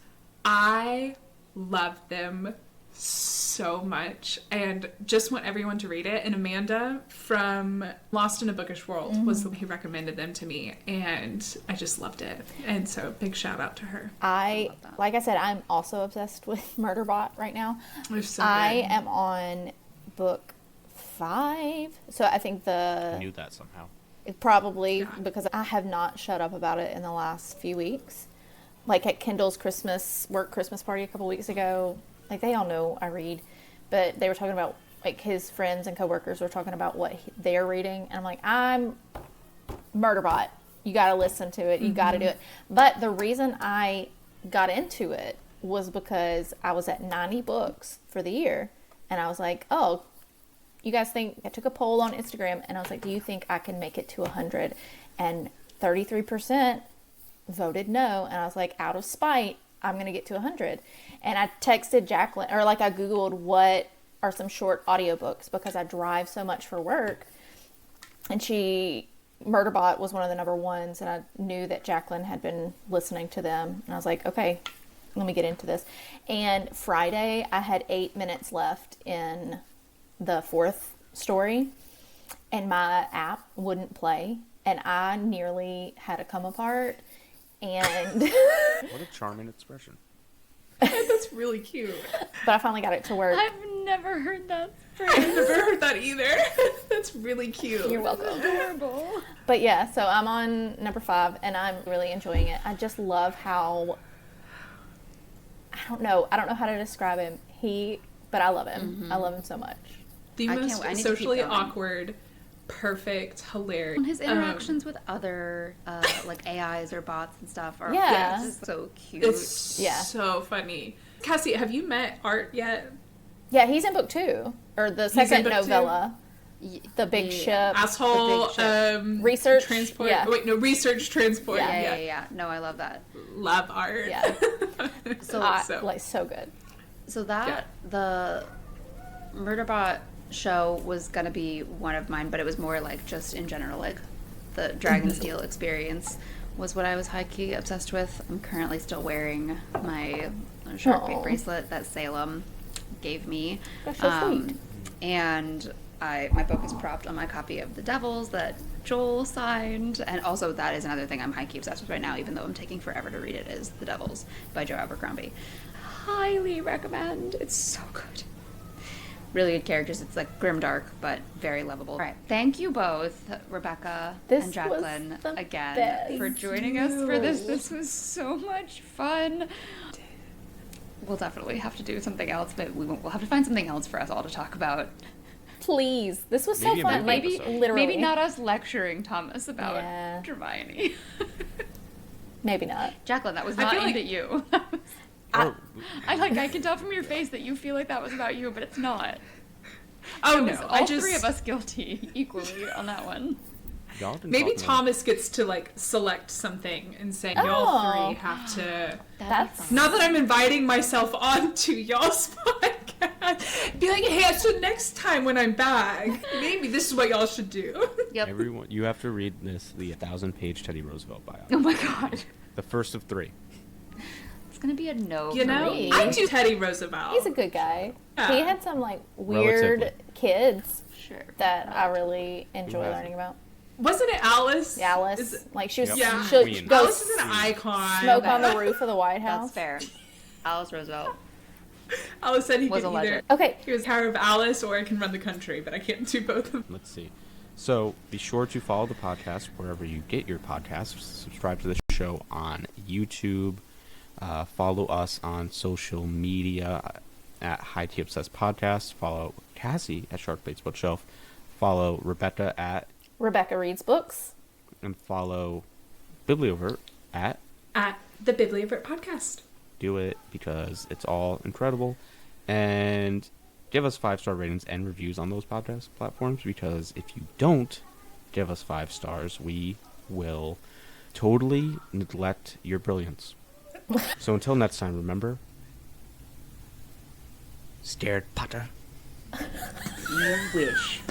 I love them so much and just want everyone to read it. And Amanda from Lost in a Bookish World was the one who recommended them to me, and I just loved it. And so big shout out to her. Like I said, I'm also obsessed with Murderbot right now. They're so I good. am on book 5, so I think I knew that somehow. it probably Yeah. because I have not shut up about it in the last few weeks. Like at Kendall's Christmas party a couple weeks ago, like they all know I read, but they were talking about, like, his friends and coworkers were talking about what they're reading, and I'm like, I'm Murderbot. You got to listen to it. You got to do it. But the reason I got into it was because I was at 90 books for the year, and I was like, oh, you guys think, I took a poll on Instagram, and I was like, do you think I can make it to 100? And 33% voted no, and I was like, out of spite, I'm going to get to 100. And I texted Jacklyn, or like I Googled what are some short audiobooks because I drive so much for work. And Murderbot was one of the number ones, and I knew that Jacklyn had been listening to them. And I was like, okay, let me get into this. And Friday, I had 8 minutes left in the 4th story, and my app wouldn't play, and I nearly had a come apart. And What a charming expression. That's really cute. but I finally got it to work. I've never heard that phrase. I've never heard that either. That's really cute. You're welcome. Adorable. But yeah, so I'm on number 5, and I'm really enjoying it. I just love how, I don't know how to describe him. But I love him. I love him so much. The I most need to keep socially going. awkward, perfect, hilarious. And his interactions with other like AIs or bots and stuff are Yeah. just so cute. It's so funny. Cassie, have you met Art yet? Yeah, he's in book 2, or the second book 2? novella. The big ship. Asshole. The big ship. Research. Transport. Yeah. Wait, no, research transport. Yeah. No, I love that. Love Art. Yeah. So Like, so good. So that the Murderbot show was gonna be one of mine, but it was more like just in general, like the Dragonsteel experience was what I was high-key obsessed with. I'm currently still wearing my shark bait Aw. bracelet that Salem gave me. That's so sweet. And my book is propped on my copy of The Devils that Joel signed, and also that is another thing I'm high-key obsessed with right now, even though I'm taking forever to read it, is The Devils by Joe Abercrombie. Highly recommend. It's so good. Really good characters. It's like grimdark, but very lovable. All right. Thank you both, Rebekah This and Jacklyn, was the again, best. for joining us for this. This was so much fun. We'll definitely have to do something else, but we'll have to find something else for us all to talk about. Please. This was so Maybe a fun. movie Like, episode. literally. Maybe not us lecturing Thomas about Yeah. Hermione. Maybe not. Jacklyn, that was I not feel aimed like- at you. Oh, I can tell from your face that you feel like that was about you, but it's not. Oh It no, was I all just three of us guilty equally on that one. y'all didn't maybe talk about- Thomas gets to like select something and say Oh. y'all 3 have to. That's Not that I'm inviting myself on to y'all's podcast. Be like, hey, so next time when I'm back, maybe this is what y'all should do. Yep. Everyone, you have to read the 1,000-page Teddy Roosevelt bio. Oh my god. The first of 3. It's gonna be a no. You for know, me. I do Teddy Roosevelt. He's a good guy. Yeah. He had some like weird Relatively. kids Sure. that I really enjoy hasn't? learning about. Wasn't it Alice? Alice, Is- like she was, Yep. Yeah. she'll Queen. go Alice is an icon. smoke on the roof of the White House. That's fair. Alice Roosevelt. Alice said he Was could a either. legend. Okay, He was Power of Alice, or I can run the country, but I can't do both of them. Let's see. So be sure to follow the podcast wherever you get your podcasts. Subscribe to the show on YouTube. Follow us on social media at Highkey Obsessed Podcast. Follow Cassie at Sharkbait's Bookshelf. Follow Rebekah at, Rebekah reads books. and follow Bibliovert at. At the Bibliovert Podcast. Do it because it's all incredible. And give us 5-star ratings and reviews on those podcast platforms, because if you don't give us 5 stars, we will totally neglect your brilliance. So until next time, remember, scared Potter. You wish.